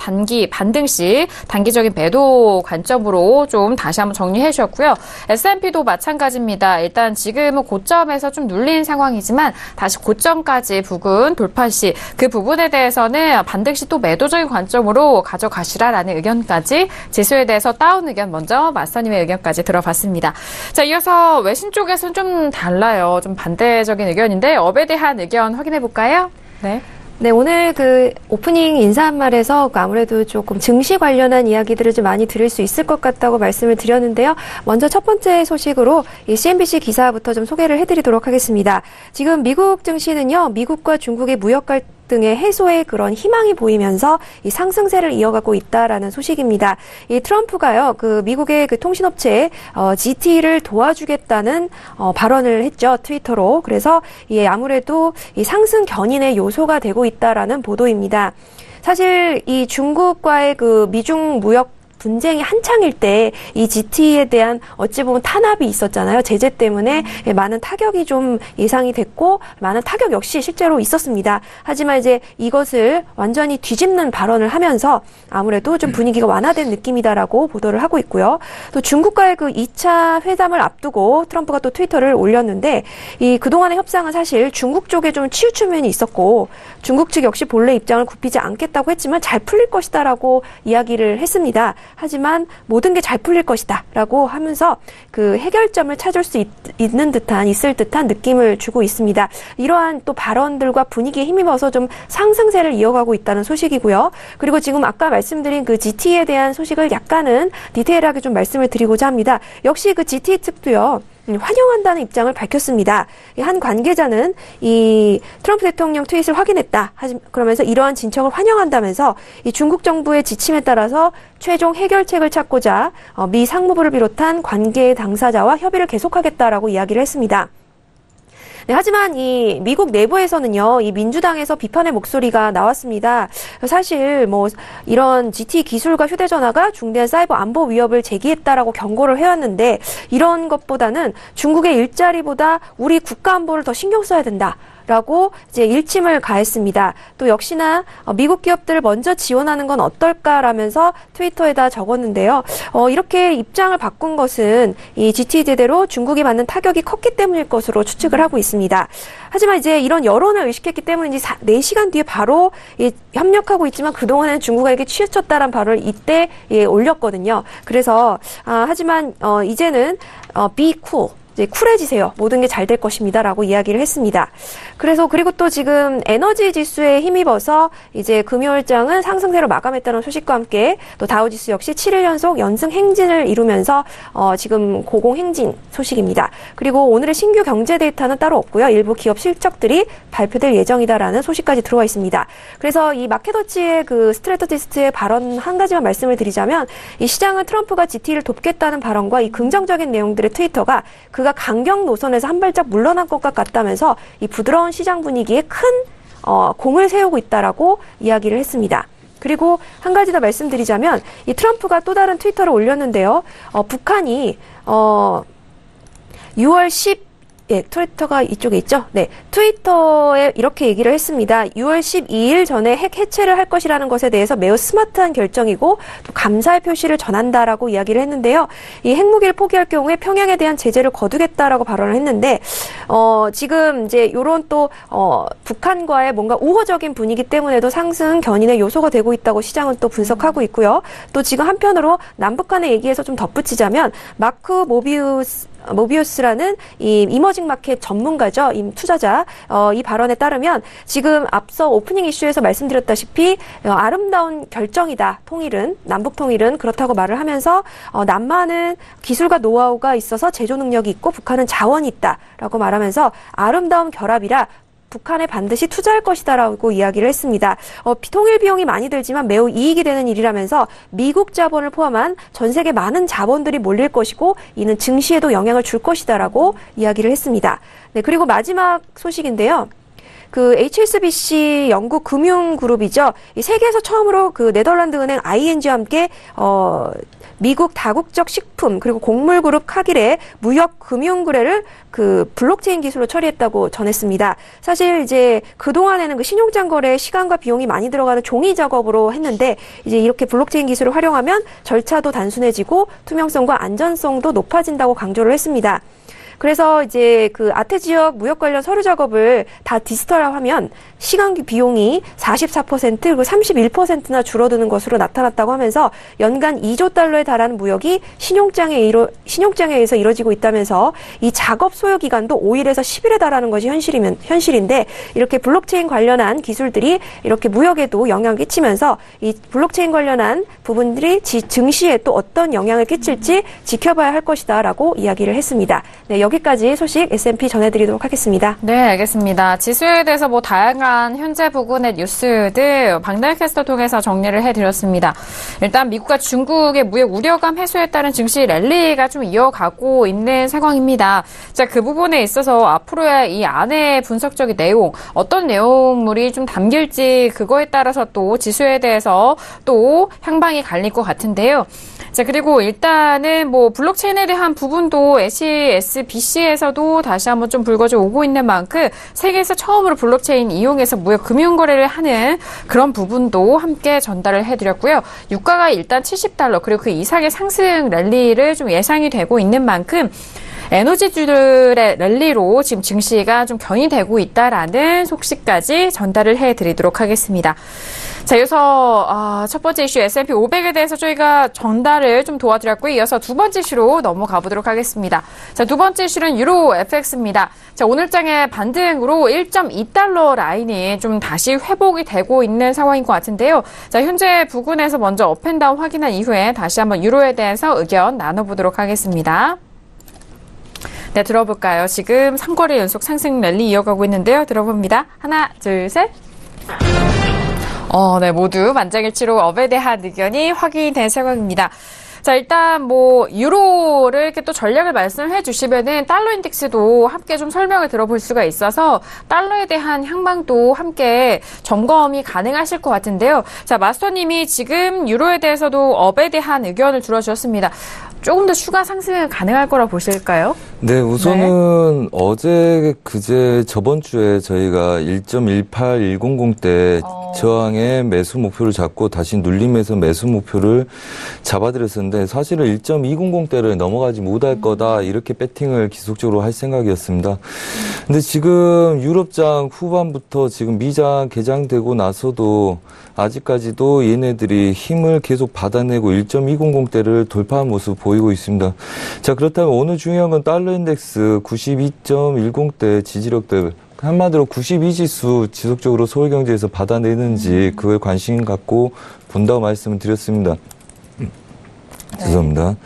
반등 시 단기적인 매도 관점으로 좀 다시 한번 정리해 주셨고요. S&P도 마찬가지입니다. 일단 지금은 고점에서 좀 눌린 상황이지만 다시 고점까지 부근 돌파 시 그 부분에 대해서는 반등 시 또 매도적인 관점으로 가져가시라라는 의견까지 지수에 대해서 다운 의견 먼저 마스터님의 의견까지 들어봤습니다. 자, 이어서 외신 쪽에서는 좀 달라요. 좀 반대적인 의견인데 업에 대한 의견 확인해 볼까요? 네. 네, 오늘 오프닝 인사 한 말에서 아무래도 조금 증시 관련한 이야기들을 좀 많이 들을 수 있을 것 같다고 말씀을 드렸는데요. 먼저 첫 번째 소식으로 이 CNBC 기사부터 좀 소개를 해드리도록 하겠습니다. 지금 미국 증시는요, 미국과 중국의 무역 갈등의 해소에 그런 희망이 보이면서 이 상승세를 이어가고 있다라는 소식입니다. 이 트럼프가요, 미국의 통신업체 GT를 도와주겠다는 발언을 했죠, 트위터로. 그래서 아무래도 이 상승 견인의 요소가 되고 있다라는 보도입니다. 사실 이 중국과의 미중 무역 분쟁이 한창일 때 이 GT에 대한 어찌 보면 탄압이 있었잖아요. 제재 때문에 많은 타격이 좀 예상이 됐고 많은 타격 역시 실제로 있었습니다. 하지만 이제 이것을 완전히 뒤집는 발언을 하면서 아무래도 좀 분위기가 완화된 느낌이다라고 보도를 하고 있고요. 또 중국과의 2차 회담을 앞두고 트럼프가 또 트위터를 올렸는데 그동안의 협상은 사실 중국 쪽에 좀 치우친 면이 있었고 중국 측 역시 본래 입장을 굽히지 않겠다고 했지만 잘 풀릴 것이다라고 이야기를 했습니다. 하지만 모든 게 잘 풀릴 것이다 라고 하면서 해결점을 찾을 수 있을 듯한 느낌을 주고 있습니다. 이러한 또 발언들과 분위기에 힘입어서 좀 상승세를 이어가고 있다는 소식이고요. 그리고 지금 아까 말씀드린 GT에 대한 소식을 약간은 디테일하게 좀 말씀을 드리고자 합니다. 역시 GT 측도요. 환영한다는 입장을 밝혔습니다. 한 관계자는 이 트럼프 대통령 트윗을 확인했다. 그러면서 이러한 진척을 환영한다면서 이 중국 정부의 지침에 따라서 최종 해결책을 찾고자 미 상무부를 비롯한 관계 당사자와 협의를 계속하겠다라고 이야기를 했습니다. 네, 하지만 이 미국 내부에서는요, 이 민주당에서 비판의 목소리가 나왔습니다. 사실 이런 GT 기술과 휴대전화가 중대한 사이버 안보 위협을 제기했다라고 경고를 해왔는데 이런 것보다는 중국의 일자리보다 우리 국가 안보를 더 신경 써야 된다. 라고 이제 일침을 가했습니다. 또 역시나 미국 기업들을 먼저 지원하는 건 어떨까라면서 트위터에다 적었는데요. 이렇게 입장을 바꾼 것은 이 GT 제대로 중국이 받는 타격이 컸기 때문일 것으로 추측을 하고 있습니다. 하지만 이제 이런 여론을 의식했기 때문인지 4시간 뒤에 바로 협력하고 있지만 그동안에는 중국에게 치우쳤다라는 발언을 이때 올렸거든요. 그래서 하지만 이제는 be cool. 이제 쿨해지세요. 모든 게 잘 될 것입니다라고 이야기를 했습니다. 그리고 또 지금 에너지 지수에 힘입어서 이제 금요일장은 상승세로 마감했다는 소식과 함께 또 다우지수 역시 7일 연속 연승 행진을 이루면서 지금 고공행진 소식입니다. 그리고 오늘의 신규 경제 데이터는 따로 없고요. 일부 기업 실적들이 발표될 예정이다라는 소식까지 들어와 있습니다. 그래서 이 마켓워치의 그 스트래터지스트의 발언 한 가지만 말씀을 드리자면 이 시장은 트럼프가 GT를 돕겠다는 발언과 이 긍정적인 내용들의 트위터가 그가 강경 노선에서 한 발짝 물러난 것과 같다면서 이 부드러운 시장 분위기에 큰 공을 세우고 있다라고 이야기를 했습니다. 그리고 한 가지 더 말씀드리자면 이 트럼프가 또 다른 트위터를 올렸는데요. 북한이 6월 10 트위터가 이쪽에 있죠? 네. 트위터에 이렇게 얘기를 했습니다. 6월 12일 전에 핵 해체를 할 것이라는 것에 대해서 매우 스마트한 결정이고 또 감사의 표시를 전한다라고 이야기를 했는데요. 이 핵무기를 포기할 경우에 평양에 대한 제재를 거두겠다라고 발언을 했는데, 지금 이제 요런 또, 북한과의 뭔가 우호적인 분위기 때문에도 상승 견인의 요소가 되고 있다고 시장은 또 분석하고 있고요. 또 지금 한편으로 남북한의 얘기에서 좀 덧붙이자면, 마크 모비우스라는 이 이머징 마켓 전문가죠. 이 투자자. 이 발언에 따르면 지금 앞서 오프닝 이슈에서 말씀드렸다시피 아름다운 결정이다. 남북 통일은 그렇다고 말을 하면서 남한은 기술과 노하우가 있어서 제조 능력이 있고 북한은 자원이 있다라고 말하면서 아름다운 결합이라 북한에 반드시 투자할 것이다라고 이야기를 했습니다. 통일 비용이 많이 들지만 매우 이익이 되는 일이라면서 미국 자본을 포함한 전 세계 많은 자본들이 몰릴 것이고 이는 증시에도 영향을 줄 것이다라고 이야기를 했습니다. 네, 그리고 마지막 소식인데요. 그 HSBC 영국 금융그룹이죠. 이 세계에서 처음으로 그 네덜란드 은행 ING와 함께 미국 다국적 식품 그리고 곡물 그룹 카길의 무역 금융 거래를 그 블록체인 기술로 처리했다고 전했습니다. 사실 이제 그동안에는 그 신용장 거래에 시간과 비용이 많이 들어가는 종이 작업으로 했는데 이제 이렇게 블록체인 기술을 활용하면 절차도 단순해지고 투명성과 안전성도 높아진다고 강조를 했습니다. 그래서 이제 그 아태 지역 무역 관련 서류 작업을 다 디지털화하면 시간 비용이 44% 그리고 31%나 줄어드는 것으로 나타났다고 하면서 연간 2조 달러에 달하는 무역이 신용장에 의해서 이뤄지고 있다면서 이 작업 소요 기간도 5일에서 10일에 달하는 것이 현실인데 이렇게 블록체인 관련한 기술들이 이렇게 무역에도 영향을 끼치면서 이 블록체인 관련한 부분들이 증시에 또 어떤 영향을 끼칠지 지켜봐야 할 것이다라고 이야기를 했습니다. 네, 여기까지 소식 S&P 전해드리도록 하겠습니다. 네, 알겠습니다. 지수에 대해서 뭐 다양한 현재 부근의 뉴스들 박나영 캐스터 통해서 정리를 해드렸습니다. 일단 미국과 중국의 무역 우려감 해소에 따른 증시 랠리가 좀 이어가고 있는 상황입니다. 자, 그 부분에 있어서 앞으로의 이 안의 분석적인 내용, 어떤 내용물이 좀 담길지 그거에 따라서 또 지수에 대해서 또 향방이 갈릴 것 같은데요. 자, 그리고 일단은 뭐 블록체인에 대한 부분도 SBC에서도 다시 한번 좀 불거져 오고 있는 만큼 세계에서 처음으로 블록체인 이용해서 무역 금융 거래를 하는 그런 부분도 함께 전달을 해드렸고요. 유가가 일단 $70 그리고 그 이상의 상승 랠리를 좀 예상이 되고 있는 만큼 에너지주들의 랠리로 지금 증시가 좀 견인되고 있다라는 소식까지 전달을 해드리도록 하겠습니다. 자, 이어서 첫 번째 이슈 S&P 500에 대해서 저희가 전달을 좀 도와드렸고요. 이어서 두 번째 이슈로 넘어가 보도록 하겠습니다. 자, 두 번째 이슈는 유로 FX입니다. 자, 오늘장의 반등으로 1.2달러 라인이 좀 다시 회복이 되고 있는 상황인 것 같은데요. 자, 현재 부근에서 먼저 업앤다운 확인한 이후에 다시 한번 유로에 대해서 의견 나눠보도록 하겠습니다. 네, 들어볼까요? 지금 3거래 연속 상승 랠리 이어가고 있는데요. 들어봅니다. 하나, 둘, 셋. 네, 모두 만장일치로 업에 대한 의견이 확인된 상황입니다. 자, 일단 뭐 유로를 이렇게 또 전략을 말씀해 주시면은 달러 인덱스도 함께 좀 설명을 들어볼 수가 있어서 달러에 대한 향방도 함께 점검이 가능하실 것 같은데요. 자, 마스터님이 지금 유로에 대해서도 업에 대한 의견을 들어주셨습니다. 조금 더 추가 상승은 가능할 거라 보실까요? 네, 우선은 어제, 그제, 저번 주에 저희가 1.18100대 저항의 매수 목표를 잡고 다시 눌림에서 매수 목표를 잡아드렸었는데 사실은 1.200대를 넘어가지 못할 거다 이렇게 배팅을 지속적으로 할 생각이었습니다. 근데 지금 유럽장 후반부터 지금 미장 개장되고 나서도 아직까지도 얘네들이 힘을 계속 받아내고 1.200대를 돌파한 모습 보이고 있습니다. 자, 그렇다면 오늘 중요한 건 달러 인덱스 92.10대 지지력들, 한마디로 92지수 지속적으로 서울경제에서 받아내는지 그거에 관심 갖고 본다고 말씀을 드렸습니다. 죄송합니다.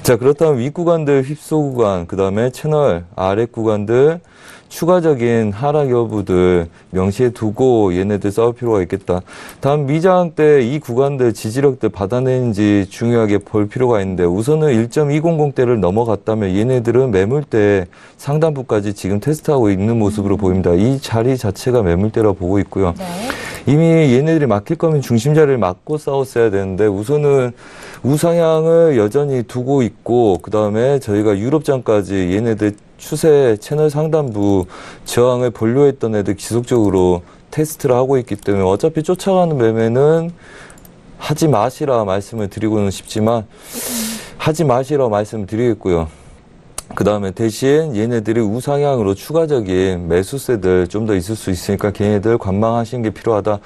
자, 그렇다면 윗구간들 휩소 구간, 그 다음에 채널 아래 구간들 추가적인 하락 여부들 명시해 두고 얘네들 싸울 필요가 있겠다. 다음 미장 때 이 구간들 지지력들 받아내는지 중요하게 볼 필요가 있는데 우선은 1.200대를 넘어갔다면 얘네들은 매물대 상단부까지 지금 테스트하고 있는 모습으로 보입니다. 이 자리 자체가 매물대라 보고 있고요. 네. 이미 얘네들이 막힐 거면 중심 자리를 막고 싸웠어야 되는데 우선은 우상향을 여전히 두고 있고 그 다음에 저희가 유럽장까지 얘네들 추세 채널 상단부 저항을 본료했던 애들 지속적으로 테스트를 하고 있기 때문에 어차피 쫓아가는 매매는 하지 마시라 말씀을 드리고는 싶지만 하지 마시라 말씀을 드리겠고요. 그 다음에 대신 얘네들이 우상향으로 추가적인 매수세들 좀 더 있을 수 있으니까 걔네들 관망하시는 게 필요하다.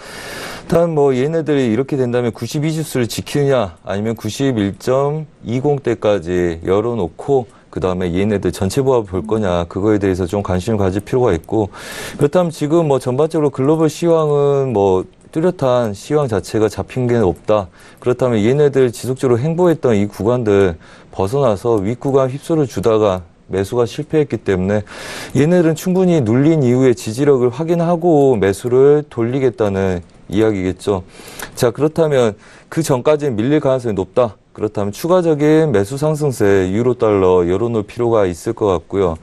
다음 뭐 얘네들이 이렇게 된다면 92지수를 지키느냐 아니면 91.20대까지 열어놓고 그 다음에 얘네들 전체 보합 볼 거냐 그거에 대해서 좀 관심을 가질 필요가 있고 그렇다면 지금 뭐 전반적으로 글로벌 시황은 뭐 뚜렷한 시황 자체가 잡힌 게 없다. 그렇다면 얘네들 지속적으로 행보했던 이 구간들 벗어나서 윗구간 휩소를 주다가 매수가 실패했기 때문에 얘네들은 충분히 눌린 이후에 지지력을 확인하고 매수를 돌리겠다는 이야기겠죠. 자, 그렇다면 그 전까지는 밀릴 가능성이 높다. 그렇다면 추가적인 매수 상승세 유로 달러 열어놓을 필요가 있을 것 같고요.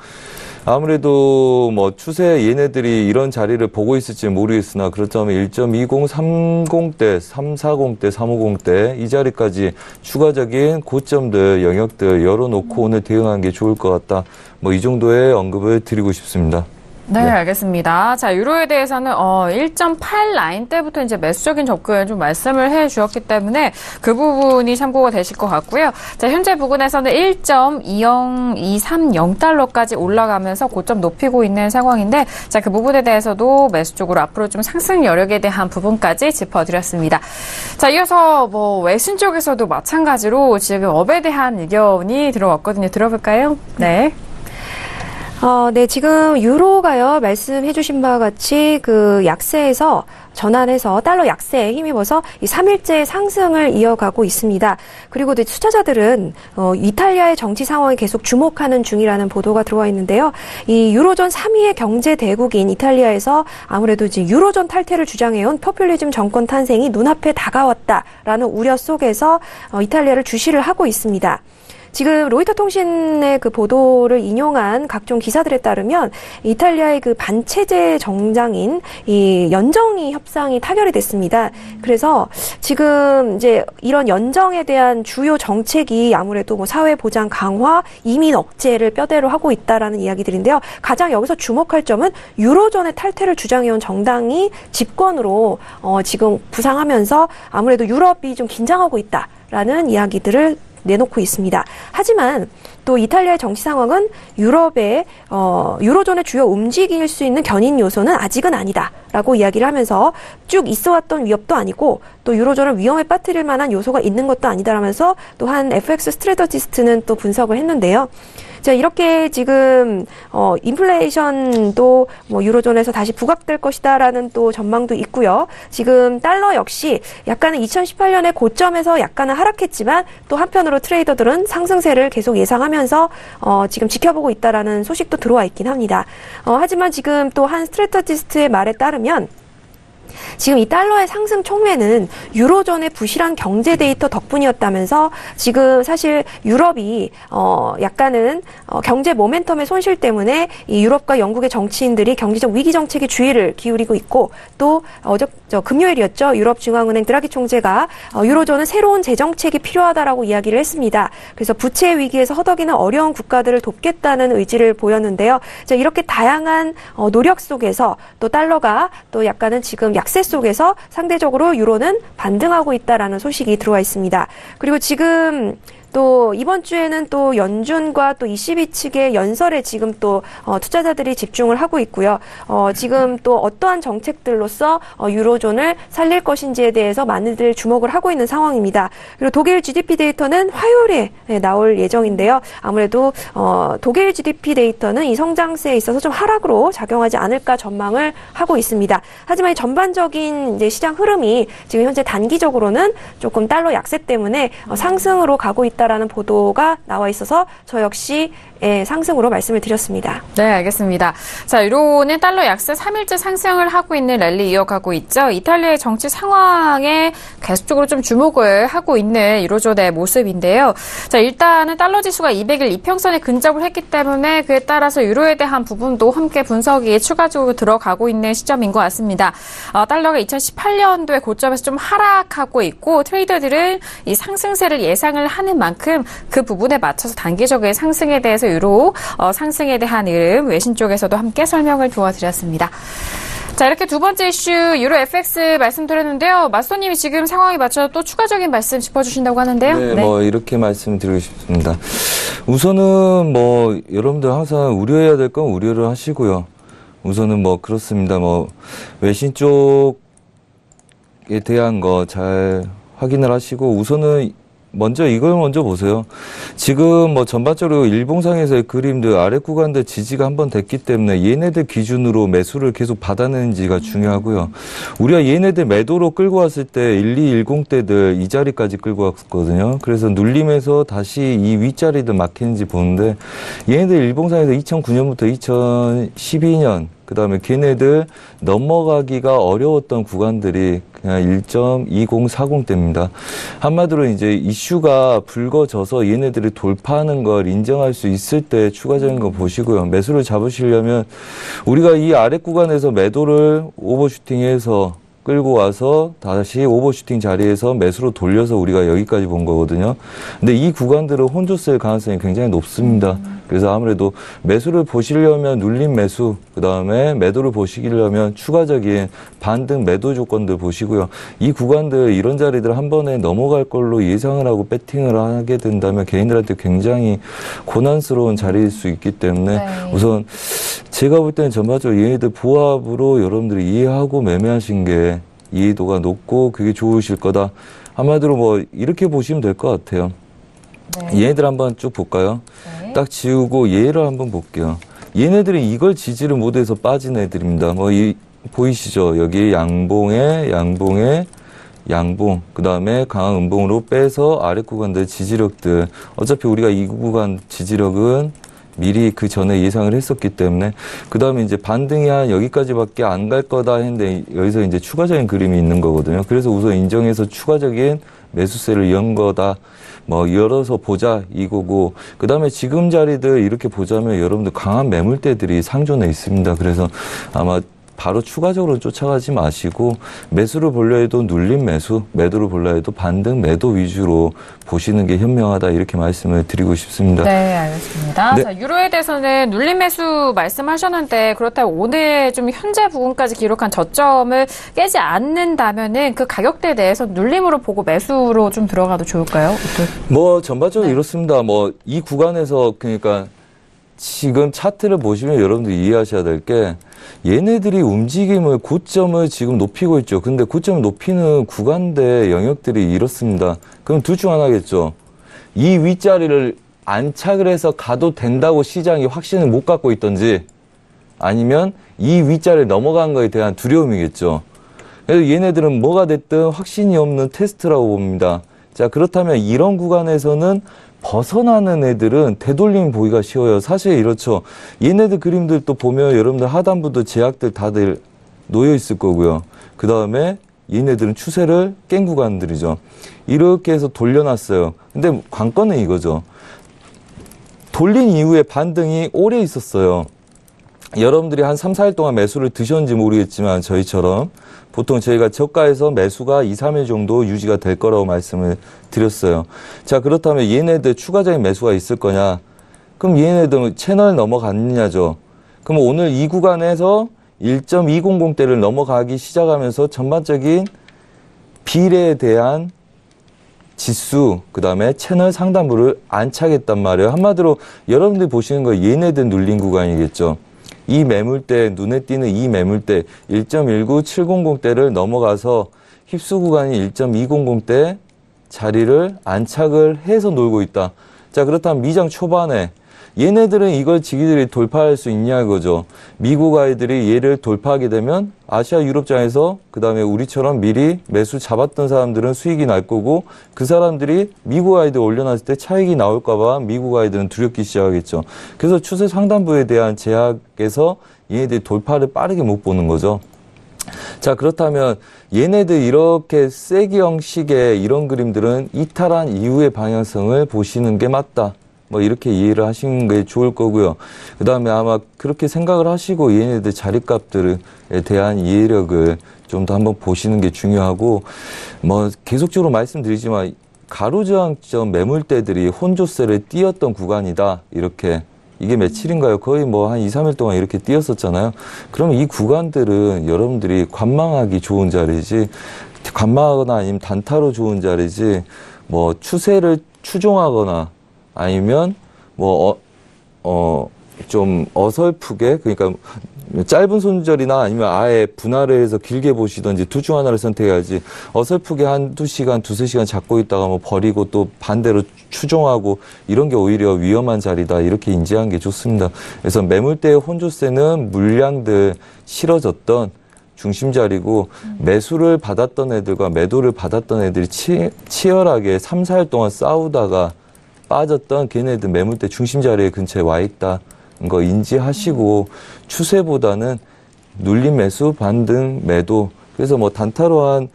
아무래도 뭐 추세 얘네들이 이런 자리를 보고 있을지 모르겠으나 그렇다면 1.20, 30대, 340대, 350대 이 자리까지 추가적인 고점들, 영역들 열어놓고 오늘 대응하는 게 좋을 것 같다. 뭐 이 정도의 언급을 드리고 싶습니다. 네, 알겠습니다. 자, 유로에 대해서는 1.8 라인 때부터 이제 매수적인 접근을 좀 말씀을 해 주셨기 때문에 그 부분이 참고가 되실 것 같고요. 자, 현재 부근에서는 1.20230달러까지 올라가면서 고점 높이고 있는 상황인데 자, 그 부분에 대해서도 매수 쪽으로 앞으로 좀 상승 여력에 대한 부분까지 짚어드렸습니다. 자, 이어서 뭐 외신 쪽에서도 마찬가지로 지금 업에 대한 의견이 들어왔거든요. 들어볼까요? 네. 네, 지금 유로가요, 말씀해주신 바와 같이 그 약세에서 전환해서 달러 약세에 힘입어서 이 3일째 상승을 이어가고 있습니다. 그리고 투자자들은 이탈리아의 정치 상황에 계속 주목하는 중이라는 보도가 들어와 있는데요. 이 유로존 3위의 경제 대국인 이탈리아에서 아무래도 이제 유로존 탈퇴를 주장해온 포퓰리즘 정권 탄생이 눈앞에 다가왔다라는 우려 속에서 이탈리아를 주시를 하고 있습니다. 지금 로이터 통신의 그 보도를 인용한 각종 기사들에 따르면 이탈리아의 그 반체제 정장인 이 연정이 협상이 타결이 됐습니다. 그래서 지금 이제 이런 연정에 대한 주요 정책이 아무래도 뭐 사회 보장 강화, 이민 억제를 뼈대로 하고 있다라는 이야기들인데요. 가장 여기서 주목할 점은 유로존의 탈퇴를 주장해온 정당이 집권으로 지금 부상하면서 아무래도 유럽이 좀 긴장하고 있다라는 이야기들을 내놓고 있습니다. 하지만 또 이탈리아의 정치 상황은 유럽의 유로존의 주요 움직일 수 있는 견인 요소는 아직은 아니다라고 이야기를 하면서 쭉 있어왔던 위협도 아니고 또 유로존을 위험에 빠뜨릴 만한 요소가 있는 것도 아니다라면서 또 한 FX 스트래터지스트는 또 분석을 했는데요. 자, 이렇게 지금 인플레이션도 뭐 유로존에서 다시 부각될 것이다라는 또 전망도 있고요. 지금 달러 역시 약간은 2018년의 고점에서 약간은 하락했지만 또 한편으로 트레이더들은 상승세를 계속 예상하면서 지금 지켜보고 있다라는 소식도 들어와 있긴 합니다. 하지만 지금 또 한 스트래터지스트의 말에 따르면 지금 이 달러의 상승 촉매는 유로존의 부실한 경제 데이터 덕분이었다면서 지금 사실 유럽이 약간은 경제 모멘텀의 손실 때문에 이 유럽과 영국의 정치인들이 경제적 위기 정책에 주의를 기울이고 있고 또 금요일이었죠. 유럽 중앙은행 드라기 총재가 유로존은 새로운 재정책이 필요하다라고 이야기를 했습니다. 그래서 부채 위기에서 허덕이는 어려운 국가들을 돕겠다는 의지를 보였는데요. 자, 이렇게 다양한 노력 속에서 또 달러가 또 약간은 지금 약세 속에서 상대적으로 유로는 반등하고 있다라는 소식이 들어와 있습니다. 그리고 지금 또 이번 주에는 또 연준과 또 ECB 측의 연설에 지금 또 투자자들이 집중을 하고 있고요. 지금 또 어떠한 정책들로서 유로존을 살릴 것인지에 대해서 많이들 주목을 하고 있는 상황입니다. 그리고 독일 GDP 데이터는 화요일에 나올 예정인데요. 아무래도 독일 GDP 데이터는 이 성장세에 있어서 좀 하락으로 작용하지 않을까 전망을 하고 있습니다. 하지만 이 전반적인 이제 시장 흐름이 지금 현재 단기적으로는 조금 달러 약세 때문에 상승으로 가고 있다. 라는 보도가 나와 있어서 저 역시 상승으로 말씀을 드렸습니다. 네, 알겠습니다. 자, 유로는 달러 약세 3일째 상승을 하고 있는 랠리 이어가고 있죠. 이탈리아의 정치 상황에 계속적으로 좀 주목을 하고 있는 유로존의 모습인데요. 자, 일단은 달러 지수가 200일 이평선에 근접을 했기 때문에 그에 따라서 유로에 대한 부분도 함께 분석이 추가적으로 들어가고 있는 시점인 것 같습니다. 달러가 2018년도에 고점에서 좀 하락하고 있고 트레이더들은 이 상승세를 예상을 하는 만큼 그 부분에 맞춰서 단기적인 상승에 대해서 유로 상승에 대한 흐름 외신 쪽에서도 함께 설명을 도와드렸습니다. 자, 이렇게 두 번째 이슈 유로 FX 말씀드렸는데요. 마스터님이 지금 상황에 맞춰서 또 추가적인 말씀 짚어주신다고 하는데요. 네, 뭐 이렇게 말씀드리고 싶습니다. 우선은 뭐 여러분들 항상 우려해야 될 건 우려를 하시고요. 우선은 뭐 그렇습니다. 뭐 외신 쪽에 대한 거 잘 확인을 하시고 우선은 먼저 이걸 먼저 보세요. 지금 뭐 전반적으로 일봉상에서의 그림들 아래 구간들 지지가 한번 됐기 때문에 얘네들 기준으로 매수를 계속 받아내는지가 중요하고요. 우리가 얘네들 매도로 끌고 왔을 때 1210대들 이 자리까지 끌고 왔거든요. 그래서 눌림에서 다시 이 윗자리들 막히는지 보는데 얘네들 일봉상에서 2009년부터 2012년 그다음에 걔네들 넘어가기가 어려웠던 구간들이 그냥 1.2040대입니다. 한마디로 이제 이슈가 불거져서 얘네들이 돌파하는 걸 인정할 수 있을 때 추가적인 거 보시고요. 매수를 잡으시려면 우리가 이 아래 구간에서 매도를 오버슈팅해서 끌고 와서 다시 오버슈팅 자리에서 매수로 돌려서 우리가 여기까지 본 거거든요. 근데 이 구간들은 혼조셀 가능성이 굉장히 높습니다. 그래서 아무래도 매수를 보시려면 눌림 매수, 그 다음에 매도를 보시려면 추가적인 반등 매도 조건들 보시고요. 이 구간들 이런 자리들 한 번에 넘어갈 걸로 예상을 하고 배팅을 하게 된다면 개인들한테 굉장히 고난스러운 자리일 수 있기 때문에 우선 제가 볼 때는 전반적으로 얘네들 보합으로 여러분들이 이해하고 매매하신 게 이해도가 높고 그게 좋으실 거다. 한마디로 뭐 이렇게 보시면 될 것 같아요. 얘네들 한번 쭉 볼까요? 딱 지우고 얘를 한번 볼게요. 얘네들이 이걸 지지를 못해서 빠진 애들입니다. 뭐 보이시죠? 여기 양봉, 그 다음에 강한 음봉으로 빼서 아래 구간들 지지력들. 어차피 우리가 이 구간 지지력은 미리 그 전에 예상을 했었기 때문에 그 다음에 이제 반등이 한 여기까지밖에 안 갈 거다 했는데 여기서 이제 추가적인 그림이 있는 거거든요. 그래서 우선 인정해서 추가적인 매수세를 연 거다. 뭐 열어서 보자 이거고 그 다음에 지금 자리들 이렇게 보자면 여러분들 강한 매물대들이 상존해 있습니다. 그래서 아마 바로 추가적으로 쫓아가지 마시고 매수를 보려 해도 눌림 매수, 매도를 보려 해도 반등 매도 위주로 보시는 게 현명하다 이렇게 말씀을 드리고 싶습니다. 네, 알겠습니다. 네. 자, 유로에 대해서는 눌림 매수 말씀하셨는데 그렇다면 오늘 좀 현재 부근까지 기록한 저점을 깨지 않는다면은 그 가격대에 대해서 눌림으로 보고 매수로 좀 들어가도 좋을까요? 뭐 전반적으로 이렇습니다. 뭐 이 구간에서 그러니까 지금 차트를 보시면 여러분들이 이해하셔야 될 게 얘네들이 움직임을 고점을 지금 높이고 있죠. 근데 고점을 높이는 구간대 영역들이 이렇습니다. 그럼 둘 중 하나겠죠. 이 윗자리를 안착을 해서 가도 된다고 시장이 확신을 못 갖고 있던지 아니면 이 윗자리를 넘어간 거에 대한 두려움이겠죠. 그래서 얘네들은 뭐가 됐든 확신이 없는 테스트라고 봅니다. 자, 그렇다면 이런 구간에서는 벗어나는 애들은 되돌림 보기가 쉬워요. 사실 이렇죠. 얘네들 그림들 또 보면 여러분들 하단부도 제약들 다들 놓여 있을 거고요. 그 다음에 얘네들은 추세를 깬 구간들이죠. 이렇게 해서 돌려놨어요. 근데 관건은 이거죠. 돌린 이후에 반등이 오래 있었어요. 여러분들이 한 3, 4일 동안 매수를 드셨는지 모르겠지만 저희처럼 보통 저희가 저가에서 매수가 2, 3일 정도 유지가 될 거라고 말씀을 드렸어요. 자, 그렇다면 얘네들 추가적인 매수가 있을 거냐? 그럼 얘네들 채널 넘어갔느냐죠. 그럼 오늘 이 구간에서 1.200대를 넘어가기 시작하면서 전반적인 비례에 대한 지수, 그 다음에 채널 상단부를 안착했단 말이에요. 한마디로 여러분들이 보시는 거 얘네들 눌린 구간이겠죠. 이 매물대, 눈에 띄는 이 매물대 1.19700대를 넘어가서 휩수 구간이 1.200대 자리를 안착을 해서 놀고 있다. 자, 그렇다면 미장 초반에 얘네들은 이걸 지기들이 돌파할 수 있냐 이거죠. 미국 아이들이 얘를 돌파하게 되면 아시아 유럽장에서 그 다음에 우리처럼 미리 매수 잡았던 사람들은 수익이 날 거고 그 사람들이 미국 아이들 올려놨을 때 차익이 나올까 봐 미국 아이들은 두렵기 시작하겠죠. 그래서 추세 상단부에 대한 제약에서 얘네들이 돌파를 빠르게 못 보는 거죠. 자, 그렇다면 얘네들 이렇게 세기 형식의 이런 그림들은 이탈한 이후의 방향성을 보시는 게 맞다. 뭐 이렇게 이해를 하시는 게 좋을 거고요. 그 다음에 아마 그렇게 생각을 하시고 얘네들 자리값들에 대한 이해력을 좀 더 한번 보시는 게 중요하고, 뭐 계속적으로 말씀드리지만 가로저항점 매물대들이 혼조세를 띄었던 구간이다. 이렇게 이게 며칠인가요? 거의 뭐 한 2, 3일 동안 이렇게 띄었었잖아요. 그러면 이 구간들은 여러분들이 관망하기 좋은 자리지, 관망하거나 아니면 단타로 좋은 자리지, 뭐 추세를 추종하거나 아니면 좀 어설프게, 그러니까 짧은 손절이나 아니면 아예 분할을 해서 길게 보시던지 둘 중 하나를 선택해야지, 어설프게 한두 시간, 두세 시간 잡고 있다가 뭐 버리고 또 반대로 추종하고 이런 게 오히려 위험한 자리다. 이렇게 인지하는 게 좋습니다. 그래서 매물대의 혼조세는 물량들 실어졌던 중심 자리고, 매수를 받았던 애들과 매도를 받았던 애들이 치열하게 3, 4일 동안 싸우다가 빠졌던 걔네들 매물대 중심 자리에 근처에 와 있다. 거 인지하시고 추세보다는 눌림 매수, 반등, 매도. 그래서 뭐 단타로 한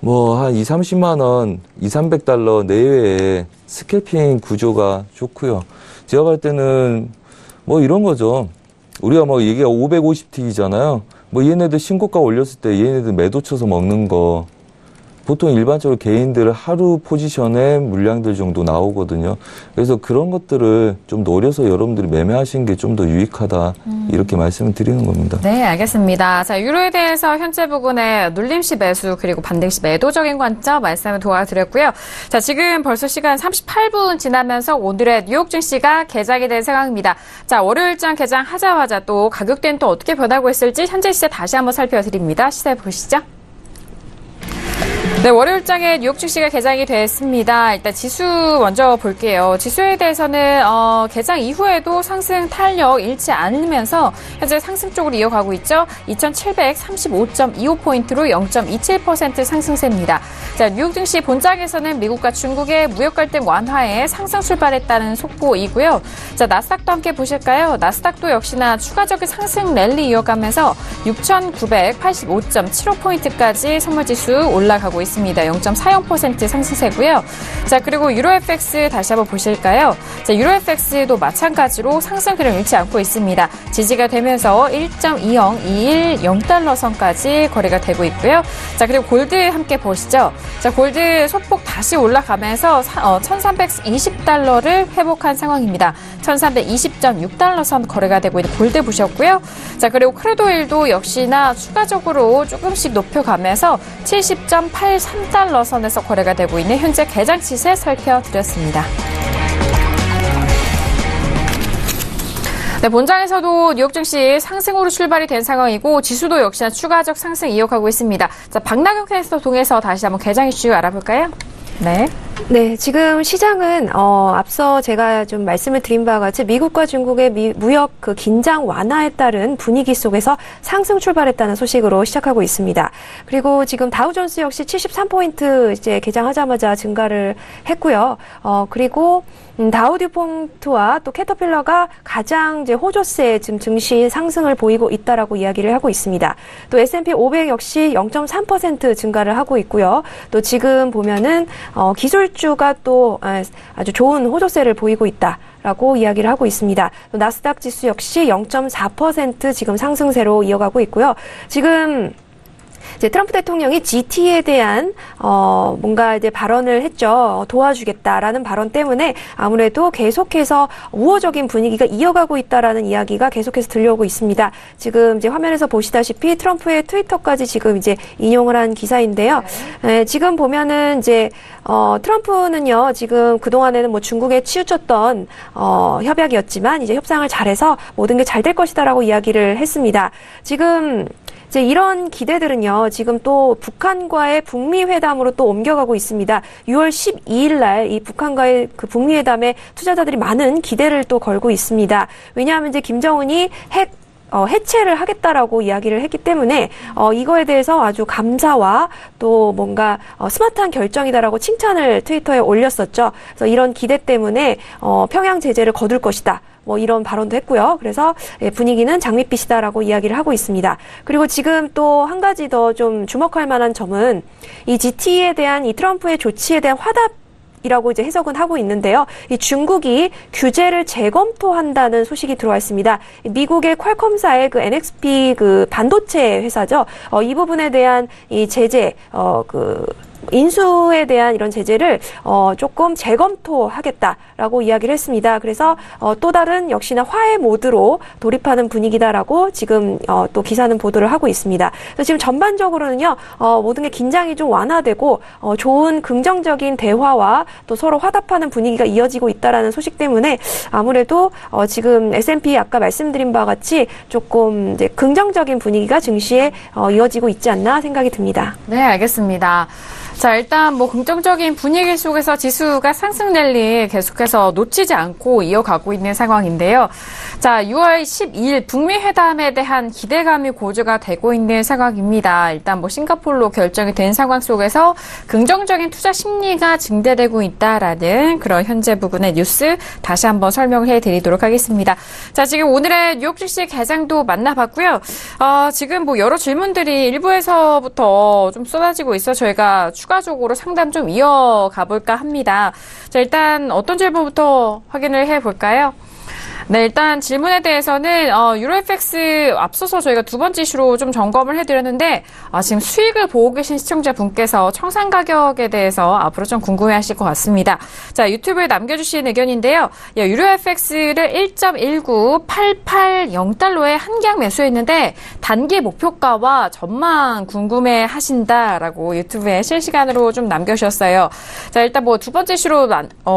2, 30만 원, 2, 300달러 내외의 스캘핑 구조가 좋고요. 제가 볼 때는 뭐 이런 거죠. 우리가 뭐 얘기가 550틱이잖아요. 뭐 얘네들 신고가 올렸을 때 얘네들 매도 쳐서 먹는 거, 보통 일반적으로 개인들 하루 포지션에 물량들 정도 나오거든요. 그래서 그런 것들을 좀 노려서 여러분들이 매매하시는 게 좀 더 유익하다. 이렇게 말씀을 드리는 겁니다. 네, 알겠습니다. 자, 유로에 대해서 현재 부근에 눌림시 매수 그리고 반등시 매도적인 관점 말씀을 도와드렸고요. 자, 지금 벌써 시간 38분 지나면서 오늘의 뉴욕 증시가 개장이 된 상황입니다. 자, 월요일장 개장하자마자 또 가격대는 또 어떻게 변하고 있을지 현재 시세 다시 한번 살펴드립니다. 시세 보시죠. 네, 월요일장에 뉴욕 증시가 개장이 됐습니다. 일단 지수 먼저 볼게요. 지수에 대해서는 개장 이후에도 상승 탄력 잃지 않으면서 현재 상승 쪽으로 이어가고 있죠. 2735.25포인트로 0.27% 상승세입니다. 자, 뉴욕 증시 본장에서는 미국과 중국의 무역 갈등 완화에 상승 출발했다는 속보이고요. 자, 나스닥도 함께 보실까요? 나스닥도 역시나 추가적인 상승 랠리 이어가면서 6,985.75포인트까지 선물지수 올라가고 있습니다. 0.40% 상승세고요. 자, 그리고 유로FX 다시 한번 보실까요? 자, 유로FX도 마찬가지로 상승 흐름 잃지 않고 있습니다. 지지가 되면서 1.20210달러 선까지 거래가 되고 있고요. 자, 그리고 골드 함께 보시죠. 자, 골드 소폭 다시 올라가면서 1320달러를 회복한 상황입니다. 1320.6달러 선 거래가 되고 있는 골드 보셨고요. 자, 그리고 크루드오일도 역시나 추가적으로 조금씩 높여가면서 70.83달러 선에서 거래가 되고 있는 현재 개장 시세 살펴드렸습니다. 네, 본장에서도 뉴욕 증시 상승으로 출발이 된 상황이고 지수도 역시나 추가적 상승 이어가고 있습니다. 자, 박나경 캐스터 통해서 다시 한번 개장 이슈 알아볼까요? 네. 네, 지금 시장은 앞서 제가 좀 말씀을 드린 바와 같이 미국과 중국의 무역 그 긴장 완화에 따른 분위기 속에서 상승 출발했다는 소식으로 시작하고 있습니다. 그리고 지금 다우존스 역시 73포인트 이제 개장하자마자 증가를 했고요. 그리고 다우듀폰트와 또 캐터필러가 가장 이제 호조세 지금 증시 상승을 보이고 있다라고 이야기를 하고 있습니다. 또 S&P 500 역시 0.3% 증가를 하고 있고요. 또 지금 보면은 기술주가 또 아주 좋은 호조세를 보이고 있다라고 이야기를 하고 있습니다. 또 나스닥 지수 역시 0.4% 지금 상승세로 이어가고 있고요. 지금 이제 트럼프 대통령이 GT에 대한 뭔가 이제 발언을 했죠. 도와주겠다라는 발언 때문에 아무래도 계속해서 우호적인 분위기가 이어가고 있다라는 이야기가 계속해서 들려오고 있습니다. 지금 이제 화면에서 보시다시피 트럼프의 트위터까지 지금 이제 인용을 한 기사인데요. 지금 보면은 이제 트럼프는요, 지금 그동안에는 뭐 중국에 치우쳤던 협약이었지만 이제 협상을 잘해서 모든 게 잘 될 것이다라고 이야기를 했습니다. 지금 이제 이런 기대들은요, 지금 또 북한과의 북미 회담으로 또 옮겨가고 있습니다. 6월 12일 날 이 북한과의 그 북미 회담에 투자자들이 많은 기대를 또 걸고 있습니다. 왜냐하면 이제 김정은이 해체를 하겠다라고 이야기를 했기 때문에 이거에 대해서 아주 감사와 또 뭔가 스마트한 결정이다라고 칭찬을 트위터에 올렸었죠. 그래서 이런 기대 때문에 평양 제재를 거둘 것이다. 뭐 이런 발언도 했고요. 그래서 분위기는 장밋빛이다라고 이야기를 하고 있습니다. 그리고 지금 또 한 가지 더 좀 주목할 만한 점은 이 GT에 대한 이 트럼프의 조치에 대한 화답이라고 이제 해석은 하고 있는데요. 이 중국이 규제를 재검토한다는 소식이 들어와 있습니다. 미국의 퀄컴사의 그 NXP 그 반도체 회사죠. 이 부분에 대한 이 제재, 인수에 대한 이런 제재를 조금 재검토하겠다라고 이야기를 했습니다. 그래서 또 다른 역시나 화해 모드로 돌입하는 분위기다라고 지금 또 기사는 보도를 하고 있습니다. 그래서 지금 전반적으로는요, 모든 게 긴장이 좀 완화되고 좋은 긍정적인 대화와 또 서로 화답하는 분위기가 이어지고 있다라는 소식 때문에 아무래도 지금 S&P 아까 말씀드린 바와 같이 조금 이제 긍정적인 분위기가 증시에 이어지고 있지 않나 생각이 듭니다. 네, 알겠습니다. 자, 일단 뭐 긍정적인 분위기 속에서 지수가 상승 랠리 계속해서 놓치지 않고 이어가고 있는 상황인데요. 자, 6월 12일 북미 회담에 대한 기대감이 고조가 되고 있는 상황입니다. 일단 뭐 싱가포르로 결정이 된 상황 속에서 긍정적인 투자 심리가 증대되고 있다라는 그런 현재 부분의 뉴스 다시 한번 설명을 해드리도록 하겠습니다. 자, 지금 오늘의 뉴욕 증시 개장도 만나봤고요. 지금 뭐 여러 질문들이 일부에서부터 좀 쏟아지고 있어 저희가 추가적으로 상담 좀 이어가 볼까 합니다. 자, 일단 어떤 질문부터 확인을 해볼까요? 네, 일단 질문에 대해서는 유로FX 앞서서 저희가 두 번째 이슈로 좀 점검을 해드렸는데 지금 수익을 보고 계신 시청자분께서 청산 가격에 대해서 앞으로 좀 궁금해하실 것 같습니다. 자, 유튜브에 남겨주신 의견인데요. 유로FX를 1.19880달러에 한gang 매수했는데 단기 목표가와 전망 궁금해하신다라고 유튜브에 실시간으로 좀 남겨주셨어요. 자, 일단 뭐 두 번째 이슈로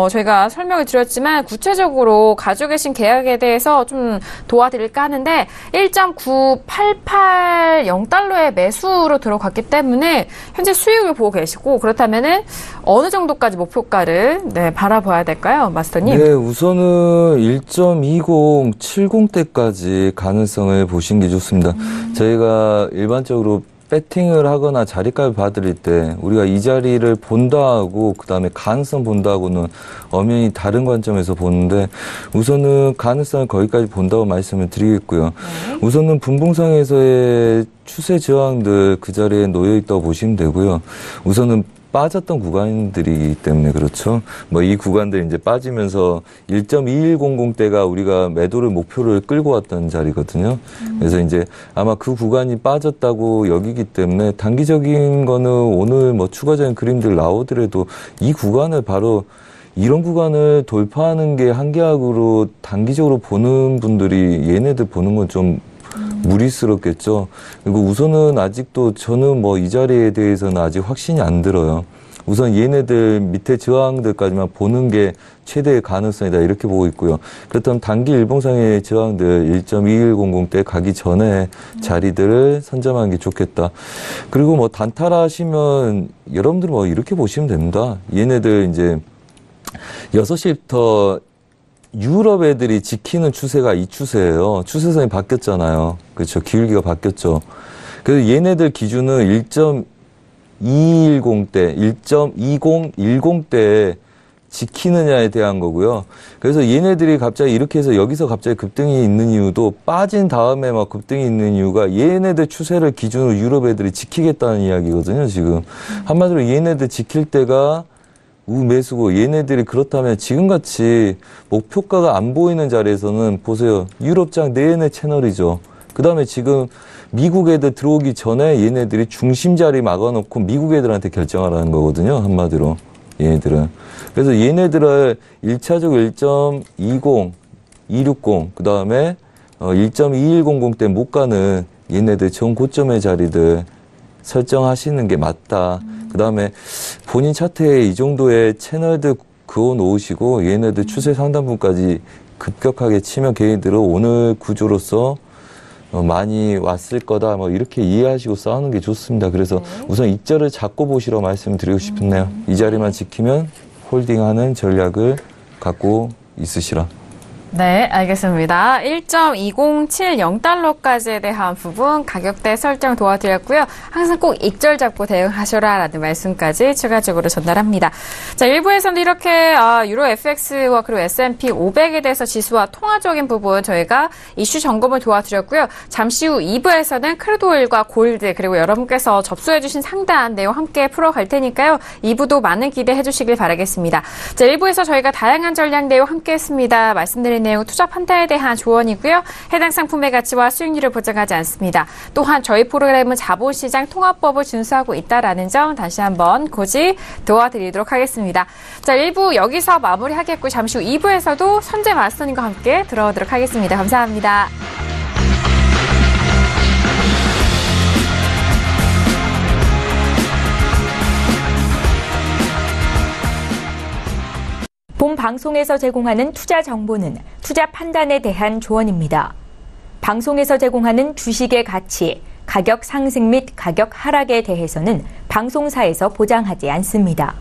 저희가 설명을 드렸지만 구체적으로 가지고 계신 계약 에 대해서 좀 도와드릴까 하는데 1.9880달러의 매수로 들어갔기 때문에 현재 수익을 보고 계시고 그렇다면은 어느 정도까지 목표가를 바라봐야 될까요, 마스터님? 네, 우선은 1.2070대까지 가능성을 보시는 게 좋습니다. 저희가 일반적으로 배팅을 하거나 자리값을 받을 때 우리가 이 자리를 본다 하고 그다음에 가능성 본다 하고는 엄연히 다른 관점에서 보는데 우선은 가능성을 거기까지 본다고 말씀을 드리겠고요. 우선은 분봉상에서의 추세 저항들 그 자리에 놓여 있다고 보시면 되고요. 우선은 빠졌던 구간들이기 때문에 그렇죠. 뭐 이 구간들이 이제 빠지면서 1.2100대가 우리가 매도를 목표를 끌고 왔던 자리거든요. 그래서 이제 아마 그 구간이 빠졌다고 여기기 때문에 단기적인 거는 오늘 뭐 추가적인 그림들 나오더라도 이 구간을 바로 이런 구간을 돌파하는 게 한계약으로 단기적으로 보는 분들이 얘네들 보는 건 좀 무리스럽겠죠. 그리고 우선은 아직도 저는 뭐 이 자리에 대해서는 아직 확신이 안 들어요. 우선 얘네들 밑에 저항들까지만 보는 게 최대의 가능성이다 이렇게 보고 있고요. 그렇다면 단기 일봉상의 저항들 1.2100대 가기 전에 자리들을 선점하는 게 좋겠다. 그리고 뭐 단타하시면 여러분들 뭐 이렇게 보시면 됩니다. 얘네들 이제 6시부터 유럽 애들이 지키는 추세가 이 추세예요. 추세선이 바뀌었잖아요. 그렇죠. 기울기가 바뀌었죠. 그래서 얘네들 기준은 1.210대, 1.2010대 지키느냐에 대한 거고요. 그래서 얘네들이 갑자기 이렇게 해서 여기서 갑자기 급등이 있는 이유도 빠진 다음에 막 급등이 있는 이유가 얘네들 추세를 기준으로 유럽 애들이 지키겠다는 이야기거든요, 지금. 한마디로 얘네들 지킬 때가 우매수고 얘네들이 그렇다면 지금같이 목표가가 안 보이는 자리에서는 보세요. 유럽장 내내 채널이죠. 그 다음에 지금 미국 애들 들어오기 전에 얘네들이 중심 자리 막아놓고 미국 애들한테 결정하라는 거거든요. 한마디로 얘네들은. 그래서 얘네들을 1차적 1.20, 260, 그 다음에 1.2100대 못 가는 얘네들 전 고점의 자리들 설정하시는 게 맞다. 그 다음에 본인 차트에 이 정도의 채널들 그어 놓으시고 얘네들 추세 상단분까지 급격하게 치면 걔네들은 오늘 구조로서 많이 왔을 거다. 뭐 이렇게 이해하시고 싸우는 게 좋습니다. 그래서 우선 이자를 잡고 보시라고 말씀드리고 싶네요. 이 자리만 지키면 홀딩하는 전략을 갖고 있으시라. 네, 알겠습니다. 1.2070달러까지에 대한 부분 가격대 설정 도와드렸고요. 항상 꼭 익절 잡고 대응하셔라라는 말씀까지 추가적으로 전달합니다. 자, 1부에서는 이렇게 유로 FX와 그리고 S&P 500에 대해서 지수와 통화적인 부분 저희가 이슈 점검을 도와드렸고요. 잠시 후 2부에서는 크루드 오일과 골드 그리고 여러분께서 접수해주신 상단 내용 함께 풀어갈 테니까요. 2부도 많은 기대해 주시길 바라겠습니다. 자, 1부에서 저희가 다양한 전략 내용 함께 했습니다. 말씀드린 내용 투자 판단에 대한 조언이고요. 해당 상품의 가치와 수익률을 보장하지 않습니다. 또한 저희 프로그램은 자본시장 통합법을 준수하고 있다라는 점 다시 한번 고지 도와드리도록 하겠습니다. 자, 1부 여기서 마무리하겠고 잠시 후 2부에서도 선재 마스터님과 함께 들어오도록 하겠습니다. 감사합니다. 본 방송에서 제공하는 투자 정보는 투자 판단에 대한 조언입니다. 방송에서 제공하는 주식의 가치, 가격 상승 및 가격 하락에 대해서는 방송사에서 보장하지 않습니다.